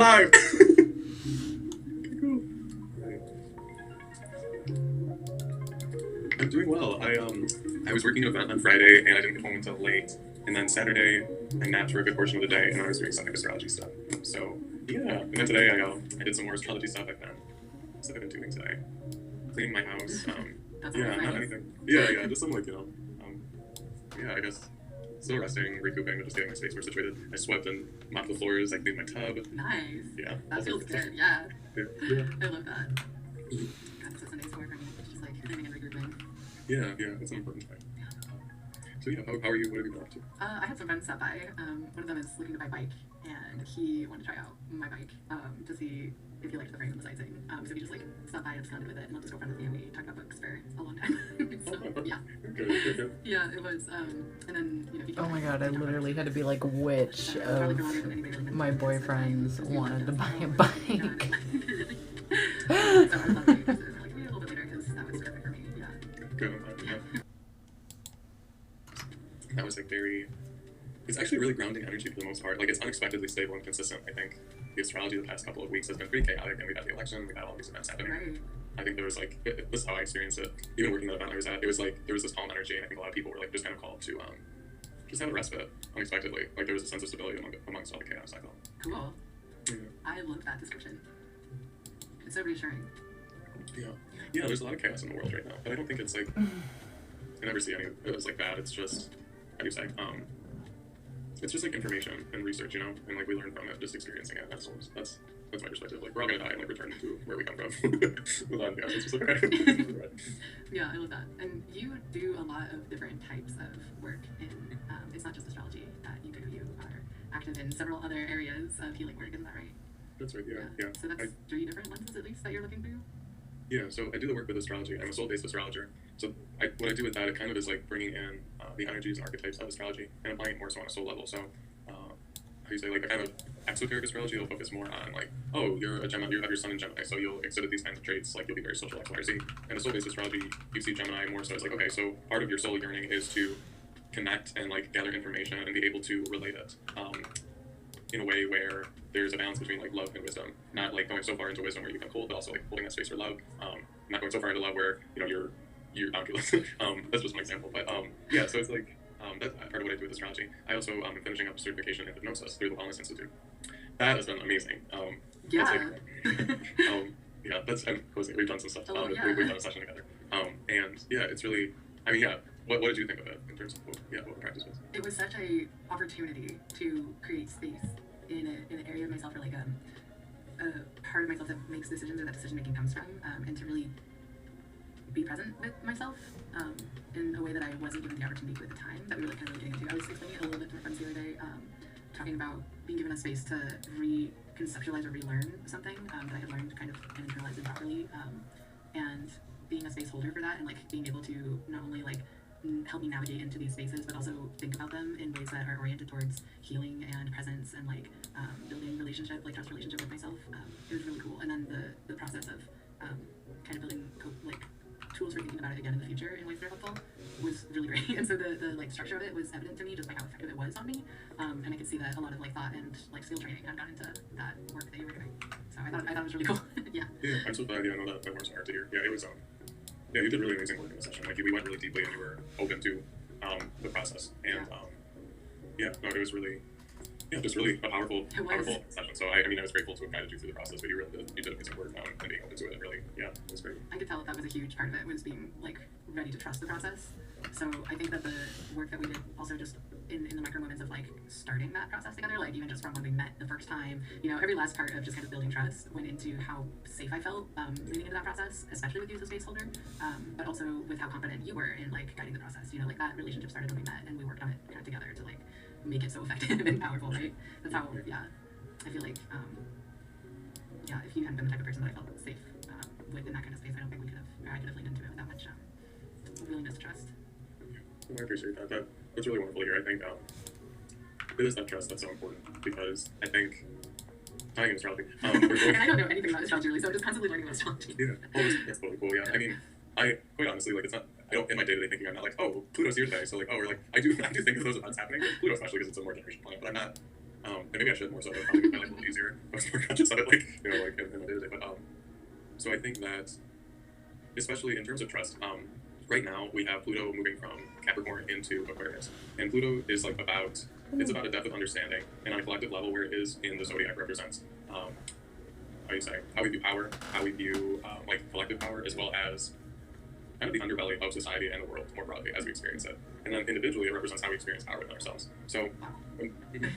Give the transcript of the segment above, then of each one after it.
alive. Cool. I'm doing well. I was working an event on Friday and I didn't get home until late. And then Saturday I napped for a good portion of the day and I was doing some like astrology stuff. So yeah. And then today I did some more astrology stuff. I've been doing today. Cleaning my house. Yeah, not anything. Yeah, just some like yeah, I guess still resting, recouping, but just getting my space more situated. I swept and mopped the floors, like made my tub. Nice. Yeah. That feels good. Yeah. Yeah. I love that. God, so Sundays work for me. It's just like cleaning and regrouping. Yeah, it's an important thing. So yeah, how are you? What have you been up to? I had some friends stop by. One of them is looking to buy a bike, and he wanted to try out my bike to see if he liked the frame and the siding. So we just like stopped by and just with it, and I'll just go friend with me, and we talked about books for a long time. So yeah. Good. Yeah, it was. And then he oh my god, I literally had to be like, which of my boyfriends wanted to buy a bike? So I would love to visit like maybe a little bit later because that was perfect for me. Yeah. Good. That was like it's actually really grounding energy for the most part. Like it's unexpectedly stable and consistent. I think the astrology the past couple of weeks has been pretty chaotic, and we've had the election, we've had all these events happening. Right. I think there was like, this is how I experienced it. Even working the event I was at, it was like, there was this calm energy, and I think a lot of people were like just kind of called to just have a respite unexpectedly. Like there was a sense of stability amongst all the chaos, I felt. Cool. Yeah. I love that description. It's so reassuring. Yeah, there's a lot of chaos in the world right now, but I don't think it's like, I never see any of it as like bad. It's just, how do you say, it's just like information and research, and like we learn from it, just experiencing it. That's my perspective. Like we're all gonna die and like return to where we come from. It's just like, okay. Yeah, I love that. And you do a lot of different types of work in, it's not just astrology that you do. You are active in several other areas of healing work, isn't that right? That's right. Yeah. So that's 3 different lenses at least that you're looking through. Yeah, so I do the work with astrology. I'm a soul-based astrologer. So what I do with that, it kind of is like bringing in the energies and archetypes of astrology and applying it more so on a soul level. So, how do you say, like a kind of exoteric astrology will focus more on like, oh, you're a Gemini, you have your sun in Gemini, so you'll exhibit these kinds of traits, like you'll be very social, X, Y, or Z. And the soul-based astrology, you see Gemini more so as like, okay, so part of your soul yearning is to connect and like gather information and be able to relate it in a way where there's a balance between like love and wisdom, not like going so far into wisdom where you can hold, but also like holding that space for love. Not going so far into love where you're that's just my example, but yeah. So it's like that's part of what I do with astrology. I also am finishing up certification in hypnosis through the Wellness Institute. That has been amazing. Yeah. That's I'm hosting. We've done some stuff. Oh, yeah. We've done a session together. And yeah, it's really. I mean, yeah. What did you think of it in terms of what the practice was? It was such a opportunity to create space in an area of myself where like a part of myself that makes decisions or that decision making comes from, and to really be present with myself in a way that I wasn't given the opportunity to at the time that we were like kind of really getting into. I was explaining it a little bit to my friends the other day, talking about being given a space to reconceptualize or relearn something that I had learned kind of and internalized improperly, and being a space holder for that and like being able to not only like help me navigate into these spaces but also think about them in ways that are oriented towards healing and presence and like building relationship, like trust relationship with myself. It was really cool. And then the process of kind of building like tools for thinking about it again in the future in ways that are helpful was really great. And so the like structure of it was evident to me just by how effective it was on me, and I could see that a lot of like thought and like skill training had gone into that work that you were doing. So I thought it was really cool. Yeah, I'm so glad. I know that was hard to hear. Yeah, it was yeah, you did really amazing work in the session. Like we went really deeply and you were open to the process. And it was really just really a powerful session. So I mean I was grateful to have guided you through the process, but you did amazing work and being open to it. And really, it was great. I could tell that was a huge part of it was being like ready to trust the process. So I think that the work that we did also just in the micro moments of like starting that process together, like even just from when we met the first time, every last part of just kind of building trust went into how safe I felt leading into that process, especially with you as a space holder, but also with how confident you were in like guiding the process. Like that relationship started when we met and we worked on it kind of together to like make it so effective and powerful, right? That's how, I feel like, if you hadn't been the type of person that I felt safe with in that kind of space, I don't think I could have leaned into it with that much willingness to trust. Yeah, I appreciate that. That's really wonderful to hear. I think it is that trust that's so important because I think tying in astrology. And I don't know anything about astrology really, so I'm just constantly learning about astrology. Yeah, that's totally cool. Yeah, I mean, I quite honestly like it's not. I don't in my day-to-day thinking I'm not like, oh, Pluto's here today, so like, oh, or like I do think of those events happening. Pluto especially because it's a more generational planet, but I'm not And maybe I should more so, but probably like a little easier. I was more conscious of it, like, you know, like in my day-to-day. But so I think that, especially in terms of trust, right now we have Pluto moving from Capricorn into Aquarius, and Pluto is like about it's about a depth of understanding, and on a collective level, where it is in the zodiac represents how do you say how we view power, how we view like collective power, as well as kind of the underbelly of society and the world more broadly as we experience it. And then individually, it represents how we experience power within ourselves. So,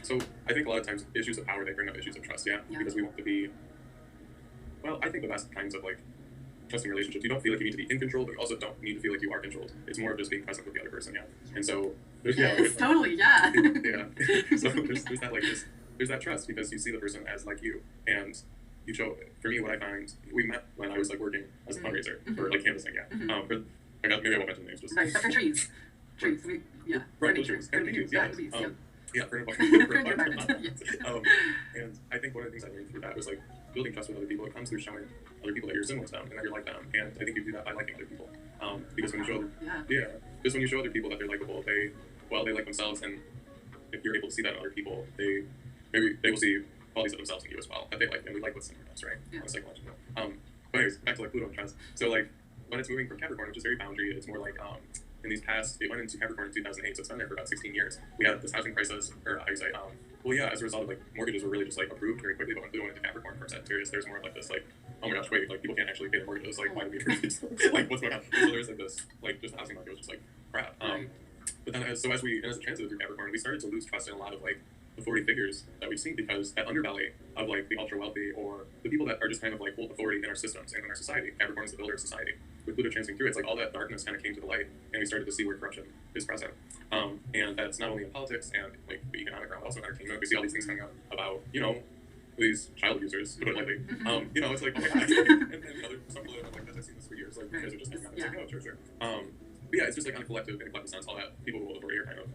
so I think a lot of times issues of power, they bring up issues of trust, yeah, because we want to be. Well, I think the best kinds of like trusting relationships, you don't feel like you need to be in control, but you also don't need to feel like you are controlled. It's more of just being present with the other person, yeah. And so there's totally, yeah. Yeah. So there's that like this, there's that trust because you see the person as like you, and you show. For me, what I find, we met when I was like working as a fundraiser for like canvassing, yeah. For maybe I won't mention names, just right, but for trees, yeah. Right, trees, and bees, yeah. Yeah, for and I think one of the things I learned through that was like building trust with other people. It comes through showing other people that you're similar to them and that you're like them. And I think you do that by liking other people. Because when you show because when you show other people that they're likable, they like themselves, and if you're able to see that in other people, they will see qualities of themselves in you as well that they like, and we like what's similar to us, right? Yeah. On a psychological. But anyways, back to like Pluto and trust. So like when it's moving from Capricorn, which is very boundary, it's more like in these past, it went into Capricorn in 2008, so it's been there for about 16 years. We had this housing crisis, or how you say, well, yeah, as a result of like mortgages were really just like approved very quickly, but when Pluto went into Capricorn for Sagittarius, there's more of like this like, oh my gosh, wait, like people can't actually pay their mortgages, like why do we approve these? Like what's going on? So there's like this, like just the housing market was just like crap. But then as we transited through Capricorn, we started to lose trust in a lot of like authority figures that we've seen, because that underbelly of like the ultra wealthy or the people that are just kind of like hold authority in our systems and in our society. Capricorn is the builder of society. With Pluto transiting through, it's like all that darkness kind of came to the light, and we started to see where corruption is present. And that's not only in politics and like the economic realm, but also in entertainment. We see all these things coming up about, you know, these child abusers, to put it lightly. You know, it's like, oh my god. and other some political like this, I've seen this for years. Like you guys are just coming up and saying, oh, sure. But yeah, it's just like on a collective sense, all that people who hold authority are kind of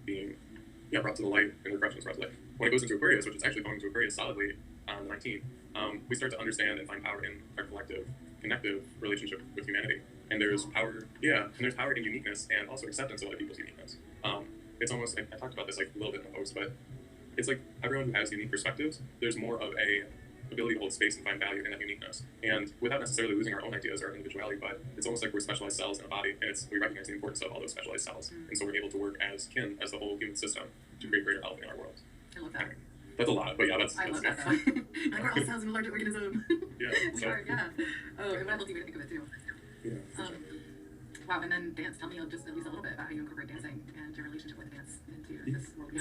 being brought to the light, and the corruption is brought to light. When it goes into Aquarius, which is actually going into Aquarius solidly on the 19th, we start to understand and find power in our collective, connective relationship with humanity. And there's power, and there's power in uniqueness and also acceptance of other people's uniqueness. It's almost, I talked about this like a little bit in the post, but it's like everyone who has unique perspectives, there's more of a ability to hold space and find value in that uniqueness. And without necessarily losing our own ideas or our individuality, but it's almost like we're specialized cells in a body, and we recognize the importance of all those specialized cells. And so we're able to work as kin, as the whole human system, to create greater health in our world. I love that. That's a lot, but yeah, that's I love yeah. that. Like we're all cells in a larger organism. Yeah. We are, yeah. Oh, and what a healthy way to think of it too. Yeah. Sure. Wow, and then dance. Tell me just at least a little bit about how you incorporate dancing and your relationship with dance into this world.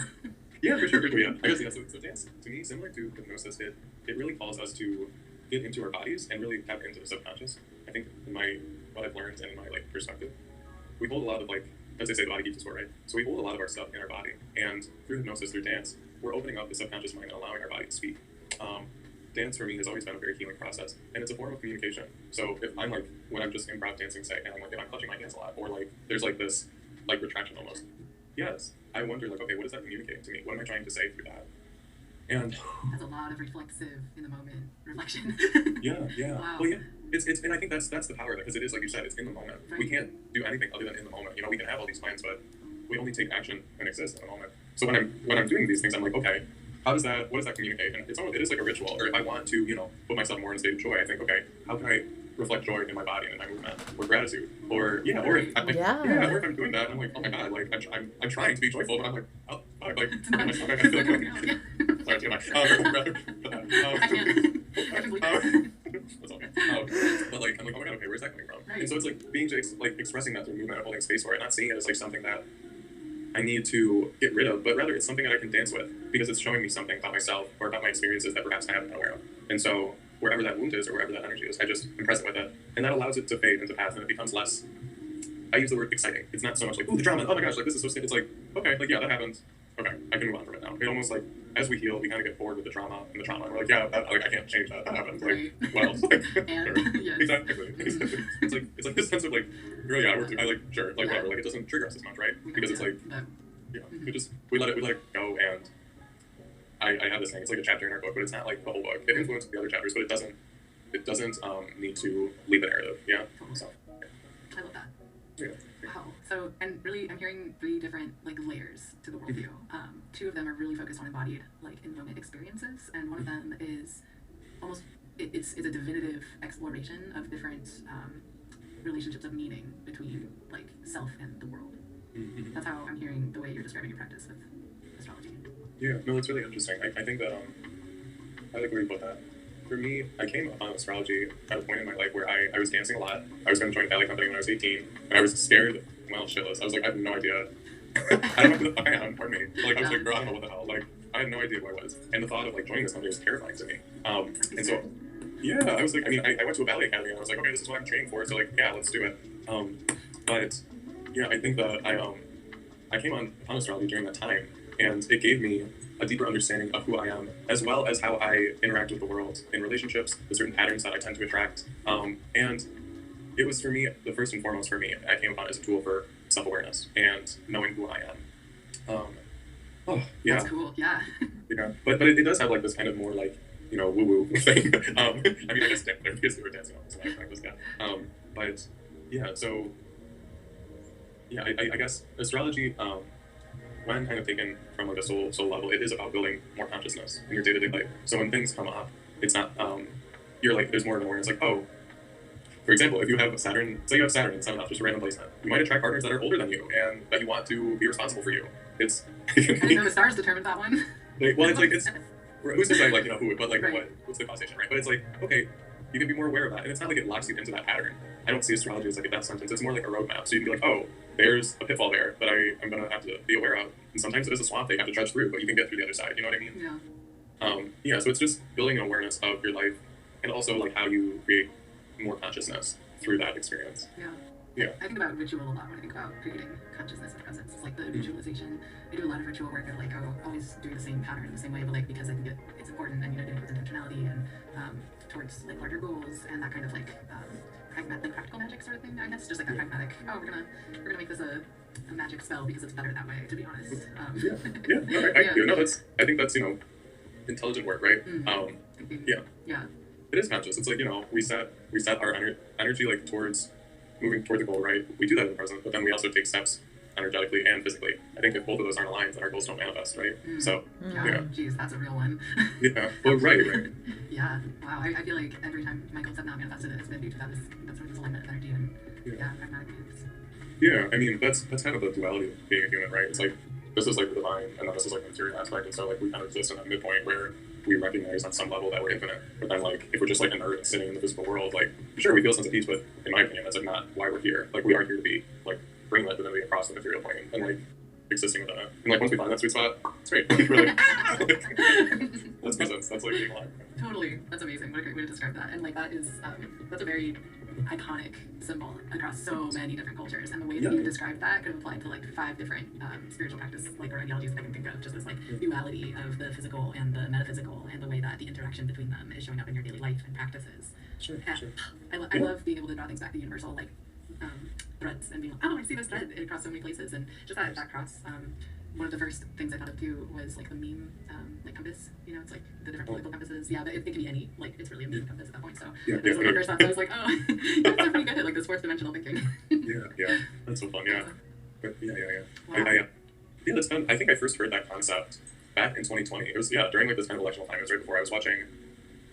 Yeah, for sure. Yeah, I guess so dance, to me, similar to hypnosis, it really calls us to get into our bodies and really tap into the subconscious. I think in what I've learned and in my like perspective, we hold a lot of like, as they say, the body keeps the score, right? So we hold a lot of our stuff in our body, and through hypnosis, through dance, we're opening up the subconscious mind and allowing our body to speak. Dance for me has always been a very healing process, and it's a form of communication. So if I'm like, when I'm just improv dancing, say, and I'm like, if I'm clutching my hands a lot, or like, there's like this, like retraction almost. Yes, I wonder like, okay, what does that communicate to me? What am I trying to say through that? And that's a lot of reflexive in the moment reflection. Yeah. Wow. Well, yeah. It's and I think that's the power of it, because it is, like you said, it's in the moment. Right. We can't do anything other than in the moment. You know, we can have all these plans, but we only take action and exist in the moment. So when I'm doing these things, I'm like, okay, what does that communicate? And it is like a ritual. Or if I want to, you know, put myself more in a state of joy, I think, okay, how can I reflect joy in my body and in my movement, or gratitude, or or if I'm doing that, I'm like, oh my god, like I'm trying to be joyful, but I'm like, oh fuck, like I feel like sorry, too much. That's okay. But like I'm like, oh my god, okay, where's that coming from? Right. And so it's like being like expressing that through movement and holding space for it, not seeing it as like something that I need to get rid of, but rather it's something that I can dance with, because it's showing me something about myself or about my experiences that perhaps I haven't been aware of. And so wherever that wound is or wherever that energy is, I just am present with it, and that allows it to fade into path, and it becomes less, I use the word exciting. It's not so much like, oh, the drama, oh my gosh, like this is so sad. It's like, okay, like yeah, that happened. Okay, I can move on from it now. It almost like, as we heal, we kind of get bored with the drama and the trauma. And we're like, yeah, like I can't change that. That happened. Like, well, like, exactly. It's like this sense of like, really, I like, sure, like whatever. Like it doesn't trigger us as much, right? Because it's like, we let it go. And I have this thing. It's like a chapter in our book, but it's not like the whole book. It influences the other chapters, but it doesn't need to lead the narrative. Yeah. So I love that. Yeah. Wow. So, and really, I'm hearing three different like layers to the worldview. Two of them are really focused on embodied, like in moment experiences, and one of them is almost it's a definitive exploration of different relationships of meaning between like self and the world. That's how I'm hearing the way you're describing your practice with astrology. Yeah, no, it's really interesting. I think that I like where you put that. For me, I came upon astrology at a point in my life where I was dancing a lot. I was going to join a ballet company when I was 18, and I was scared, well, shitless. I was like, I have no idea. I don't know who the fuck I am, pardon me. Like, I was like, girl, I don't know what the hell. Like, I had no idea who I was. And the thought of, like, joining this company was terrifying to me. And so, yeah, I was like, I mean, I went to a ballet academy, and I was like, okay, this is what I'm training for, so, like, yeah, let's do it. But, yeah, I think that I came on astrology during that time, and it gave me a deeper understanding of who I am, as well as how I interact with the world in relationships, the certain patterns that I tend to attract. And it was for me, the first and foremost for me, I came upon it as a tool for self-awareness and knowing who I am. Yeah. That's cool, yeah. Yeah, but it does have like this kind of more like, you know, woo-woo thing. I mean, I guess there because they were dancing on this and I practiced that. But yeah, so yeah, I guess astrology, when kind of taken from like a soul level, it is about building more consciousness in your day-to-day life. So when things come up, it's not you're like there's more of an awareness. Like, oh, for example, if you have Saturn, say you have Saturn in 7th house, just a random placement, you might attract partners that are older than you and that you want to be responsible for you. It's I didn't know the stars determined that one. like, well, it's like it's who's to say like, you know, who, but like Right. what's the causation, right? But it's like, okay, you can be more aware of that, and it's not like it locks you into that pattern. I don't see astrology as like a death sentence. It's more like a roadmap. So you can be like, oh, there's a pitfall there that I'm gonna have to be aware of, and sometimes it is a swamp that you have to trudge through, but you can get through the other side. You know what I mean? Yeah. Yeah. So it's just building an awareness of your life, and also like how you create more consciousness through that experience. Yeah. Yeah. I think about ritual a lot when I think about creating consciousness of presence. It's like the visualization. I do a lot of ritual work of like, oh, always doing the same pattern in the same way, but like because I think it's important and, you know, doing it with intentionality and towards like larger goals and that kind of like pragmatic, practical magic sort of thing, I guess. Just like that pragmatic, oh, we're gonna make this a magic spell because it's better that way, to be honest. Yeah. No, I think that's, you know, intelligent work, right? Yeah. Yeah. It is conscious. It's like, you know, we set our energy like towards moving toward the goal, right? We do that in the present, but then we also take steps energetically and physically. I think if both of those aren't aligned, then our goals don't manifest, right? So, yeah. Geez, that's a real one. Yeah. Well, right. Yeah. Wow. I feel like every time my goals have not manifested, it's been due to that sort of this alignment of energy and pragmatic moves. Yeah. I mean, that's kind of the duality of being a human, right? It's like this is like the divine, and then this is like the material aspect, and so like we kind of exist in that midpoint where we recognize on some level that we're infinite, but then like if we're just like inert and sitting in the physical world, like sure we feel a sense of peace, but in my opinion that's like not why we're here. Like we are here to be like bring that divinity across the material plane and like existing within it. And like once we find that sweet spot, it's great. We're like, that's presence. That's like being alive. Totally, that's amazing. What a great way to describe that. And like that is that's a very iconic symbol across so many different cultures, and the way that you describe that could apply to like 5 different spiritual practice like or ideologies that I can think of. Just this like duality of the physical and the metaphysical, and the way that the interaction between them is showing up in your daily life and practices. Sure. I love being able to draw things back to universal like threads and being like, oh, I see this thread across so many places, and just that cross. One of the first things I thought of too was like the meme like compass. You know, it's like the different political compasses. Yeah, but it can be any. Like it's really a meme compass at that point. So that's one of the first thoughts. I was like, oh, that's pretty good at like this 4th dimensional thinking. Yeah, that's so fun. Yeah, but yeah. Wow. Yeah, that's fun. I think I first heard that concept back in 2020. It was during like this kind of electional time. It was right before I was watching.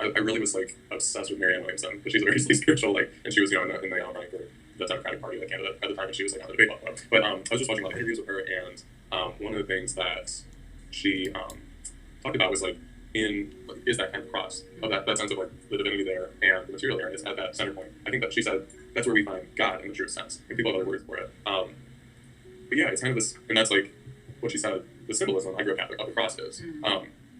I really was like obsessed with Marianne Williamson because she's a very spiritual, like, and she was, you know, in the running for the Democratic Party, like candidate at the time, and she was like on the debate platform. But I was just watching a lot of interviews with her, and one of the things that she talked about was like is that kind of cross of that sense of like the divinity there and the material there, and it's at that center point. I think that she said that's where we find God in the truest sense, and people have other words for it. But yeah, it's kind of this, and that's like what she said. The symbolism, I grew up Catholic, of the cross is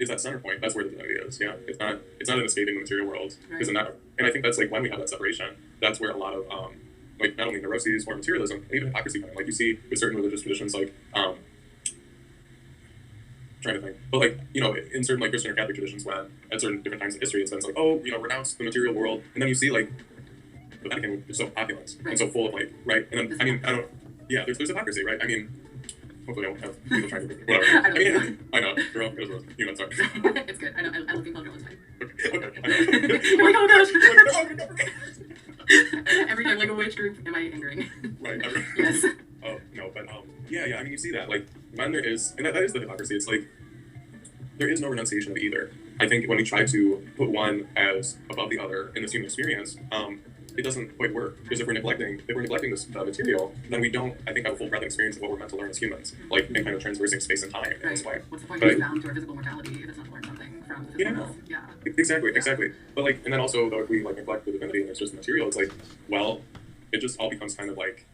that center point. That's where the divinity is. Yeah, it's not an escaping the material world, because and I think that's like when we have that separation, that's where a lot of like not only neuroses or materialism, and even hypocrisy come in. Like you see with certain religious traditions, like trying to think, but like, you know, in certain like Christian or Catholic traditions, when at certain different times in history, it's been like, oh, you know, renounce the material world, and then you see like the Vatican is so opulent and so full of like, right, and then I mean, there's hypocrisy, right? I mean, hopefully I won't have people trying to whatever. I know, girl, you know, sorry. It's good. I love being called girl. It's fine. Okay. You're like, oh gosh. Every time like a witch group am I angering? Right. Yes. Oh no, but yeah. I mean, you see that like when there is, and that is the hypocrisy. It's like there is no renunciation of either. I think when we try to put one as above the other in this human experience, it doesn't quite work. Because if we're neglecting this material, then we don't, I think, have a full breadth experience of what we're meant to learn as humans, like in kind of transversing space and time in this way. What's the point of being bound to our physical mortality if it's not to learn something from the physical world? Yeah. Exactly. But like, and then also, though, if we like neglect the divinity and it's just material, it's like, well, it just all becomes kind of like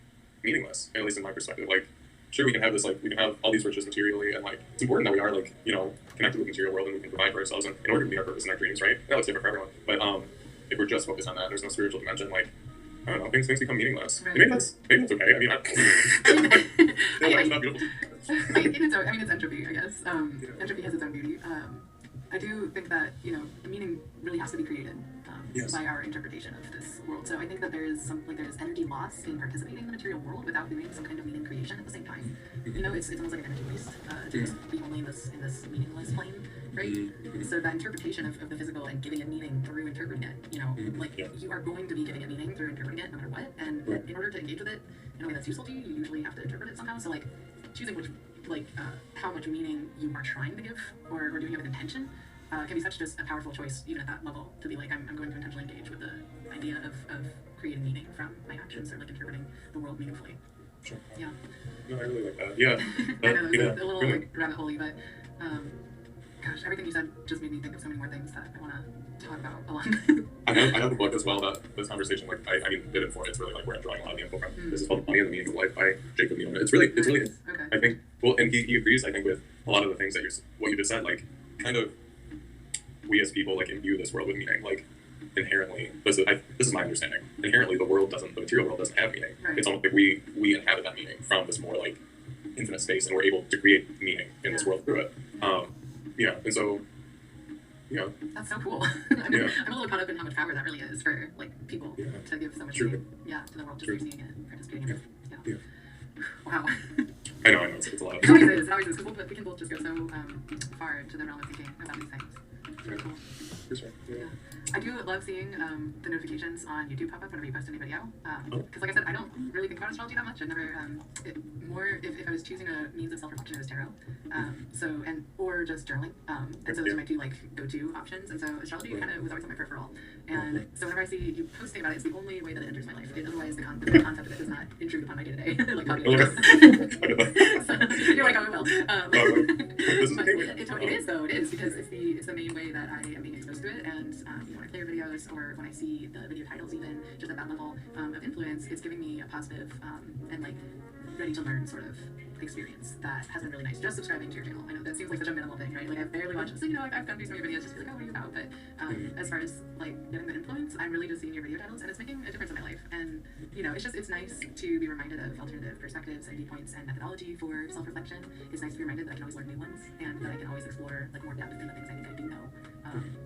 meaningless, at least in my perspective. Like, sure, we can have this, like, we can have all these riches materially, and like, it's important that we are like, you know, connected with the material world and we can provide for ourselves in order to meet our purpose and our dreams, right? That looks different for everyone. But if we're just focused on that, there's no spiritual dimension, like, I don't know, things become meaningless. Right. Maybe that's okay. I mean, not beautiful. it's entropy, I guess. Entropy has its own beauty. I do think that, you know, the meaning really has to be created by our interpretation of this world. So I think that there's energy loss in participating in the material world without doing some kind of meaning creation at the same time. You know, it's almost like an energy waste to just be only in this meaningless plane, right? So that interpretation of the physical and giving it meaning through interpreting it, you know, you are going to be giving it meaning through interpreting it no matter what. And in order to engage with it in a way that's useful to you, you usually have to interpret it somehow. So like choosing which how much meaning you are trying to give or doing it with intention can be such just a powerful choice even at that level, to be like, I'm going to intentionally engage with the idea of creating meaning from my actions or like interpreting the world meaningfully. Sure. Yeah. No, I really like that. Yeah. I know, it's a little like rabbit hole-y, but gosh, everything you said just made me think of so many more things that I want to talk about a lot. I have a book as well about this conversation. Like, I mean, did it for it's really like where I'm drawing a lot of the info from. This is called The Money and the Meaning of Life by Jacob Neal. It's really, okay. I think, well, and he agrees, I think, with a lot of the things that what you just said, like, kind of, we as people, like, imbue this world with meaning, like, inherently, this is my understanding, inherently the material world doesn't have meaning. Right. It's almost like we inhabit that meaning from this more, like, infinite space, and we're able to create meaning in this world through it. And so, that's so cool. I'm a little caught up in how much power that really is for like people to give so much meaning, to the world, just seeing it, participating in it. Wow. I know. It's a lot. It always is. Because we can both just go so far into the realm of thinking about these things. Very cool. For sure. Yeah. I do love seeing the notifications on YouTube pop up whenever you post a new video. Because like I said, I don't really think about astrology that much. I've never, if I was choosing a means of self-reflection, it was tarot. Or just journaling. And so those are my two like go-to options. And so astrology kind of was always on my peripheral. And so whenever I see you posting about it, it's the only way that it enters my life. Otherwise, the concept of it does not intrude upon my day-to-day. Like how do you so, you're like, oh, well. It is though. It is because it's the main way that I am being exposed to it. And when I play your videos or when I see the video titles, even just at that level of influence, it's giving me a positive and like ready to learn sort of experience that has been really nice. Just subscribing to your channel, I know that seems like such a minimal thing, right? Like I've barely watched, so I've gone through some of your videos just to be like, oh, what are you about? But as far as like getting the influence, I'm really just seeing your video titles, and it's making a difference in my life. And it's nice to be reminded of alternative perspectives and viewpoints and methodology for self-reflection. It's nice to be reminded that I can always learn new ones and that I can always explore like more depth in the things I think I do know.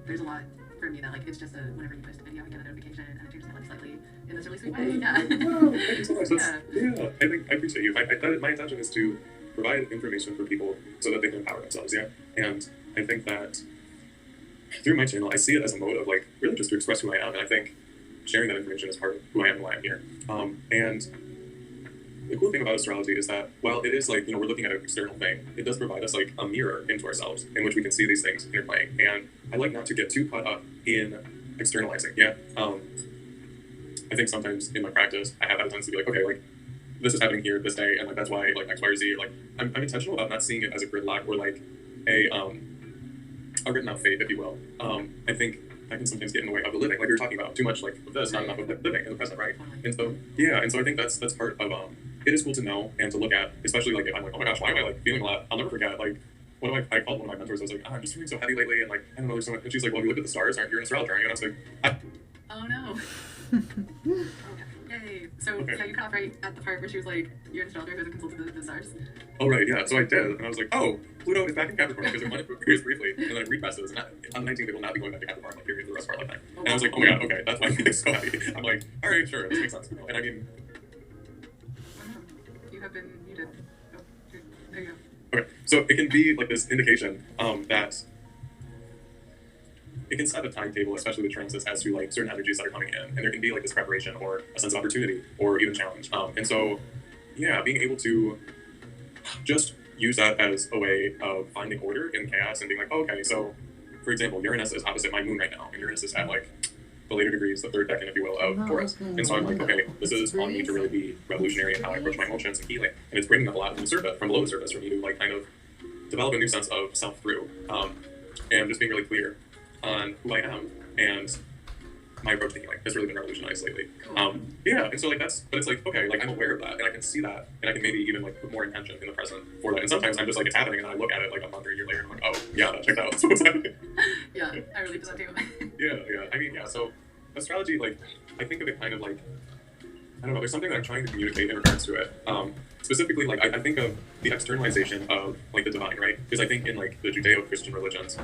There's a lot for me that like it's just whenever you post a video, I get a notification and it changes my life slightly in this really sweet way. Yeah. Wow, thank you so much. I appreciate you. My intention is to provide information for people so that they can empower themselves. Yeah, and I think that through my channel, I see it as a mode of like really just to express who I am, and I think sharing that information is part of who I am and why I'm here. And the cool thing about astrology is that while it is like, we're looking at an external thing, it does provide us like a mirror into ourselves in which we can see these things interplaying. And I like not to get too caught up in externalizing. Yeah. I think sometimes in my practice, I have that tendency to be like, okay, like this is happening here this day, and like that's why like X, Y, or Z. Or, like I'm intentional about not seeing it as a gridlock or like a written out fate, if you will. I think that can sometimes get in the way of the living, like we were talking about. Too much like of this, not enough of living in the present, right? And so I think that's part of it is cool to know and to look at, especially like if I'm like, oh my gosh, why am I like feeling a lot? I'll never forget like I called one of my mentors. I was like, I'm just feeling so heavy lately, and like I don't know, there's so much. And she's like, well, if you look at the stars, aren't you an astrologer? And I was like, oh no. Yay. So yeah, you cut off right at the part where she was like, you're an astrologer who hasn't consulted the stars. Oh right, yeah. So I did, and I was like, oh, Pluto is back in Capricorn because it went appears briefly, and then it represses. And on the 19th, it will not be going back to Capricorn like period for the rest of our lifetime. And I was like, oh my god, okay, that's why I'm feeling so happy. I'm like, all right, sure, this makes sense. And I mean, you did. Oh, there you go. Okay, so it can be like this indication that it can set a timetable, especially with transits, as to like certain energies that are coming in, and there can be like this preparation or a sense of opportunity or even challenge. And so, yeah, being able to just use that as a way of finding order in chaos and being like, oh, okay, so for example, Uranus is opposite my moon right now, and Uranus is at like the later degrees, the third decan, if you will, of Taurus. And so I'm like, okay, this is on me to really be revolutionary in how I approach my emotions and healing, and it's bringing up a lot from the surface, from below the surface, for me to like kind of develop a new sense of self through, and just being really clear on who I am and my approach to healing has really been revolutionized lately. Yeah, and so like that's, but it's like, okay, like I'm aware of that, and I can see that, and I can maybe even like put more intention in the present for that. And sometimes I'm just like, it's happening, and I look at it like a month or a year later, and I'm like, oh yeah, that checked out. So what's happening? Yeah, I relate to that too. Yeah. I mean, yeah. So astrology, like, I think of it kind of like, I don't know. There's something that I'm trying to communicate in regards to it. Specifically, like I think of the externalization of like the divine, right? Because I think in like the Judeo-Christian religions,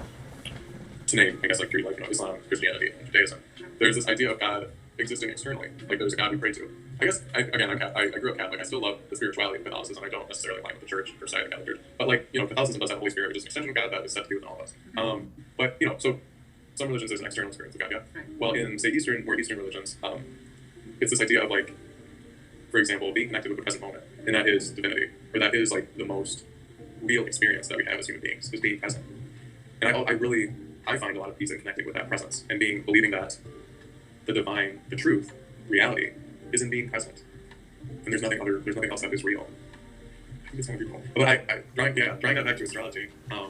to name, I guess, like three, like, you know, Islam, Christianity, and Judaism, there's this idea of God existing externally. Like, there's a God we pray to. I guess, I grew up Catholic. I still love the spirituality of Catholicism. I don't necessarily align with the church, per se, the Catholic Church. But, like, you know, Catholicism does have the Holy Spirit, which is an extension of God that is set to be with all of us. But, you know, so some religions, there's an external experience of God, yeah. Well, in, say, Eastern religions, it's this idea of, like, for example, being connected with the present moment. And that is divinity. Or that is, like, the most real experience that we have as human beings, is being present. And I find a lot of peace in connecting with that presence and believing that the divine, the truth, reality, is in being present. And there's nothing else that is real. I think it's kind of beautiful. But drawing that back to astrology, I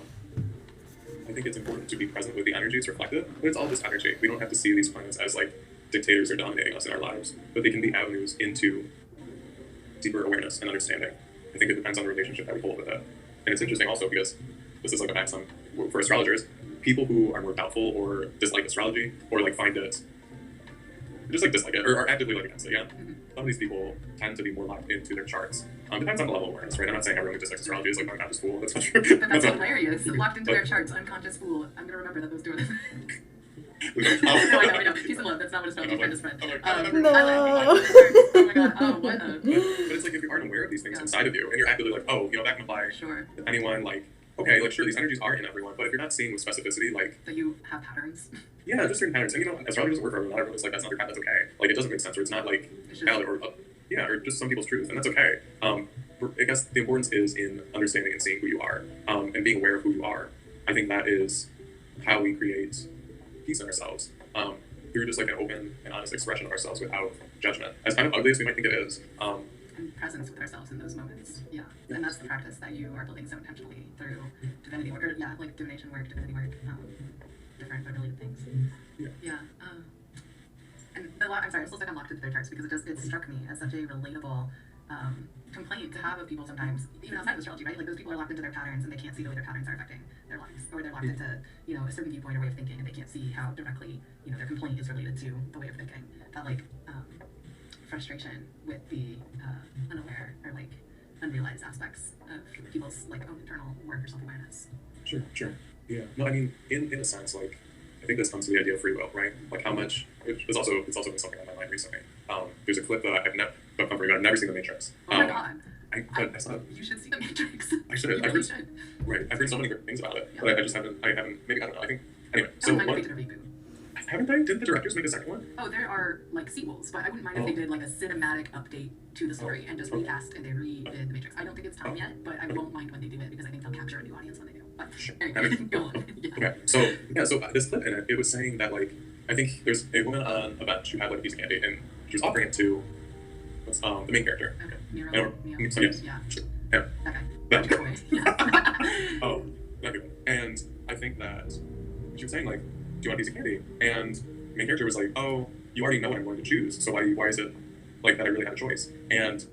think it's important to be present with the energies reflected, but it's all just energy. We don't have to see these planets as like dictators or dominating us in our lives, but they can be avenues into deeper awareness and understanding. I think it depends on the relationship that we hold with it. And it's interesting also because this is like a maxim for astrologers. People who are more doubtful or dislike astrology or like find it, just like dislike it or are actively like against it, yeah. Some of these people tend to be more locked into their charts. Depends on the level of awareness, right? I'm not saying everyone who dislikes astrology is like unconscious fool. That's not true. But that's hilarious. Locked into their charts, unconscious fool. I'm gonna remember that those doing it. No, I know. Peace and love. That's not what astrology is trying to spread. No. Oh my god. Oh, what a... But it's like if you aren't aware of these things inside of you and you're actively like, oh, you know, that can apply to anyone, like, okay, like, sure, these energies are in everyone, but if you're not seeing with specificity, like... That you have patterns. Yeah, just certain patterns. And, you know, astrology doesn't work for everyone. Not everyone's like, that's not your path, that's okay. Like, it doesn't make sense, or it's not, like, valid, or just some people's truth, and that's okay. I guess the importance is in understanding and seeing who you are, and being aware of who you are. I think that is how we create peace in ourselves, through just, like, an open and honest expression of ourselves without judgment. As kind of ugly as we might think it is. And presence with ourselves in those moments. Yeah. And that's the practice that you are building so intentionally through divinity work, or like divination work, divinity work, different but related things. Yeah. And I'm sorry, I'm still stuck on locked into their charts because it struck me as such a relatable complaint to have of people sometimes, even outside of astrology, right? Like those people are locked into their patterns and they can't see the way their patterns are affecting their lives, or they're locked into, you know, a certain viewpoint or way of thinking and they can't see how directly, you know, their complaint is related to the way of thinking. That like frustration with the unaware or like unrealized aspects of people's like own internal work or self-awareness. Sure. Yeah. No, I mean, in a sense, like, I think this comes to the idea of free will, right? Like how much, it's also been something on my mind recently. There's a clip that I've never seen The Matrix. Oh my god. I saw it. You should see The Matrix. I should. I've heard so many great things about it, but I just haven't, maybe, I don't know, I think, anyway. So Haven't they? Didn't the directors make a second one? Oh, there are like sequels, but I wouldn't mind if they did like a cinematic update to the story and just recast and they redid The Matrix. I don't think it's time yet, but I won't mind when they do it because I think they'll capture a new audience when they do. But anyway, go on. Okay, so this clip in it, it was saying that like I think there's a woman on a bench who had like a piece of candy and she was offering it to the main character. Okay, Nero. Yes. Yeah. Sure. Yeah. That guy. Oh, that good. And I think that she was saying like, do you want a piece of candy? And the main character was like, oh, you already know what I'm going to choose, so why is it like that I really had a choice? And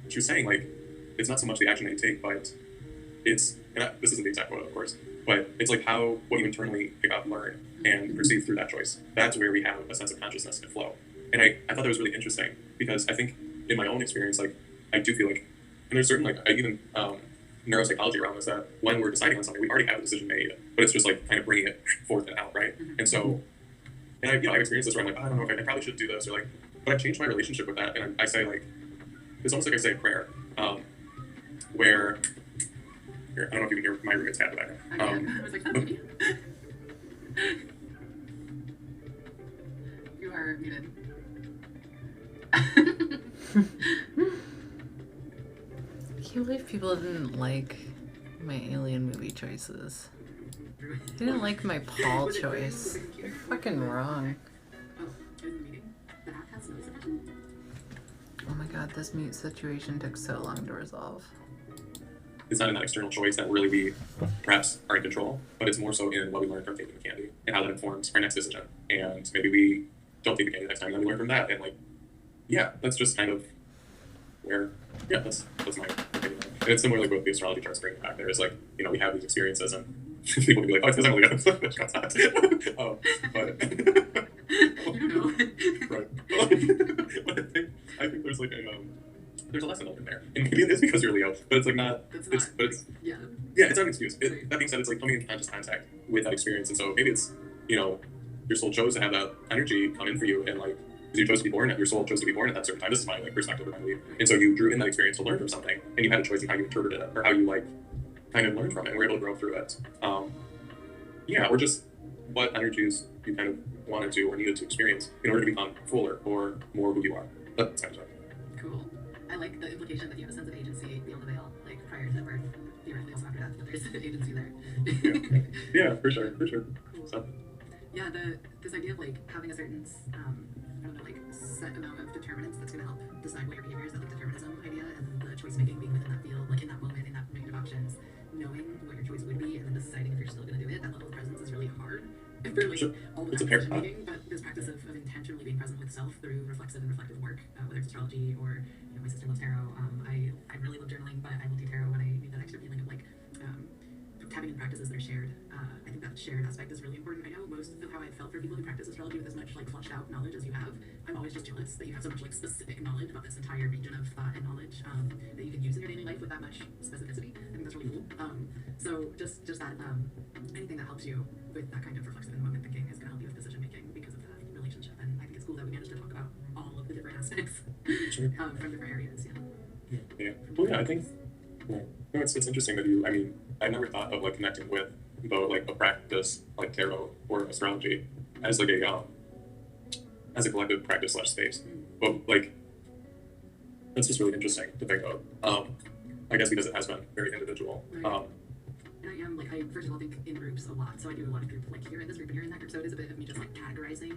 she was saying like, it's not so much the action that you take, but it's, this isn't the exact quote, of course, but it's like what you internally pick up, learn, and perceive through that choice. That's where we have a sense of consciousness and flow. And I thought that was really interesting because I think in my own experience, like I do feel like, and there's certain like I even neuropsychology around this, that when we're deciding on something, we already have a decision made, but it's just like kind of bringing it forth and out, right? And so, and I've experienced this where I'm like, oh, I don't know if I probably should do this, or like, but I've changed my relationship with that, and I say like, it's almost like I say a prayer, where, here, I don't know if you can hear my roommate's cat in the background. I was like, that's me. people didn't like my alien movie choices. They didn't like my Paul choice. You're fucking wrong. Oh my god, this mute situation took so long to resolve. It's not in that external choice that really we perhaps are in control, but it's more so in what we learn from taking the candy and how that informs our next decision. And maybe we don't take the candy next time, and then we learn from that. And like, yeah, that's just kind of where, yeah, that's my opinion. And it's similar like with the astrology charts bringing it back there. Is like, you know, we have these experiences and people can be like, oh, it's because I'm really good. Which got that. But You know. right. But I think there's like there's a lesson in there, and maybe it is because you're Leo, but it's like not. Yeah. Yeah, it's not an excuse. That being said, it's like coming in conscious contact with that experience, and so maybe it's, you know, your soul chose to have that energy come in for you, and like because you chose to be born, your soul chose to be born at that certain time. This is my like perspective, I believe, and so you drew in that experience to learn from something, and you had a choice in how you interpreted it or how you like kind of learned from it, and were able to grow through it. Yeah, or just what energies you kind of wanted to or needed to experience in order to become fuller or more who you are. That's kind of stuff. Cool. I like the implication that you have a sense of agency beyond the veil, like prior to birth, theoretically also after death, but there's an agency there. Yeah, for sure. Cool. So. Yeah, this idea of like having a certain, I don't know, like set amount of determinants that's going to help decide what your behavior is, that like determinism idea, and then the choice making being within that field, like in that moment, in that range of options, knowing what your choice would be, and then deciding if you're still going to do it. That level of presence is really hard for like all the time decision making, but this practice of intentionally being present with self through reflexive and reflective work, whether it's astrology or, you know, my sister loves tarot. I really love journaling, but I will do tarot when I need that extra feeling of like tapping in practices that are shared. I think that shared aspect is really important. I know most of how I felt for people who practice astrology with as much like fleshed out knowledge as you have. I'm always just jealous that you have so much like specific knowledge about this entire region of thought and knowledge that you can use in your daily life with that much specificity. I think that's really cool. So just that anything that helps you with that kind of reflexive and moment thinking is going to help you with decision making because of that relationship. And I think it's cool that we managed to talk about all of the different aspects from different areas. Yeah. Well, yeah, I think. Yeah. No, it's interesting that you. I mean, I never thought of like connecting with both like a practice like tarot or astrology as like as a collective practice / space. But like that's just really interesting to think of. I guess because it has been very individual. And I am like, I first of all think in groups a lot, so I do a lot of group, like you're in this group and you're in that group, so it is a bit of me just like categorizing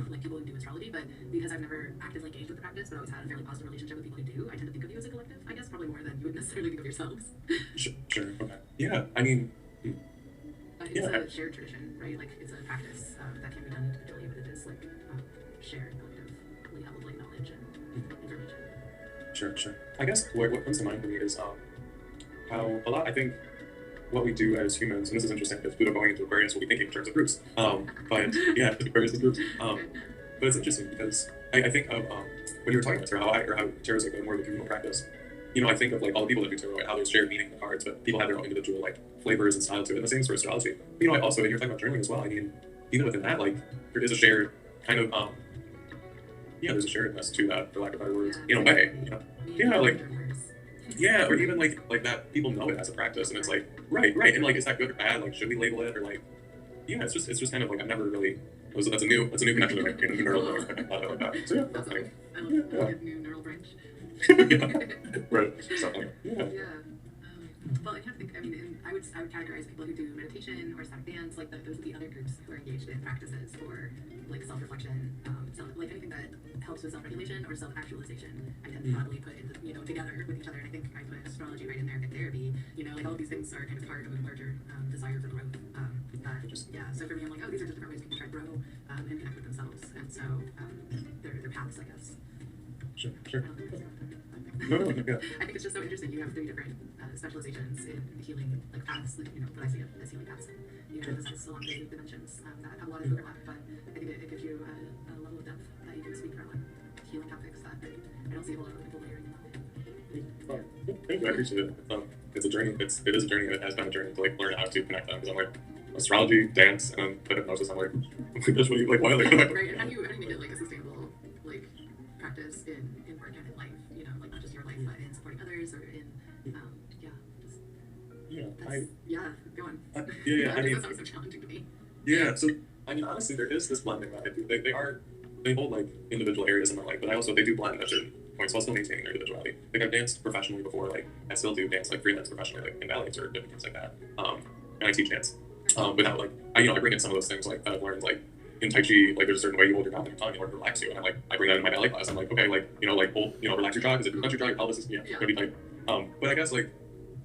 like people who do astrology, but because I've never actively engaged with the practice, but always had a fairly positive relationship with people who do, I tend to think of you as a collective, I guess, probably more than you would necessarily think of yourselves. Sure. Okay. Yeah. I mean. But it's a shared tradition, right? Like it's a practice that can be done individually, but it is like shared collectively held like knowledge and information. Sure. I guess what comes to mind for me is how a lot. I think what we do as humans, and this is interesting because Pluto going into Aquarius will be thinking in terms of groups. But yeah, Aquarius is groups. But it's interesting because I think of when you were talking about tarot, how tarot is like more of a communal practice. You know, I think of like all the people that do tarot and how there's shared meaning in the cards, but people have their own individual like flavors and style to it. And the same is for astrology. But, you know, I also, and you're talking about journaling as well. I mean, even within that, like there is a shared kind of there's a sharedness to that, for lack of better words, in a way. You know? Yeah, like. Yeah, or even like that people know it as a practice, and it's like right, and like is that good or bad? Like should we label it or like? Yeah, it's just kind of like I've never really. That's a new connection to like a new neural network. I thought like that. So yeah, that's like I love a new neural branch. Right. Something. Yeah. Well, I kind of think. I mean, I would categorize people who do meditation or ecstatic dance like those are the other groups who are engaged in practices for like self-reflection, like anything that helps with self-regulation or self-actualization. I tend to broadly put into together with each other, and I think I put astrology right in there, and therapy. Like all of these things are kind of part of a larger desire for growth. So for me, I'm like, oh, these are just different ways people try to grow and connect with themselves, and so they're paths, I guess. Sure. No, yeah. I think it's just so interesting. You have 3 different specializations in healing, like paths. What I see as healing paths. You have this along the dimensions that have a lot of overlap, but I think it gives you a level of depth that you can speak from healing topics that I don't see a whole lot of people layering in that way. Thank you. I appreciate it. It's a journey. It is a journey, and it has been a journey to like learn how to connect them. Because I'm like astrology, dance, and then the hypnosis. I'm like, that's what you like. Why? Like, right. And how do you make it like a sustainable like practice in work and in life? Like not just your life, but in supporting others or in go on. Yeah. I mean, that sounds so challenging to me. Yeah. So I mean, honestly, there is this blending that I do. They hold like individual areas in my life, but they do blend at certain points while still maintaining their individuality. Like I've danced professionally before, like I still do dance like freelance professionally, like in ballets or different things like that. And I teach dance. Without like I bring in some of those things like that I've learned like in Tai Chi, like there's a certain way you hold your mouth and your tongue in order to relax you, and I bring that in my ballet class. I'm like, okay, like like hold, relax your jaw because if you clench your jaw, your pelvis is gonna be tight. But I guess like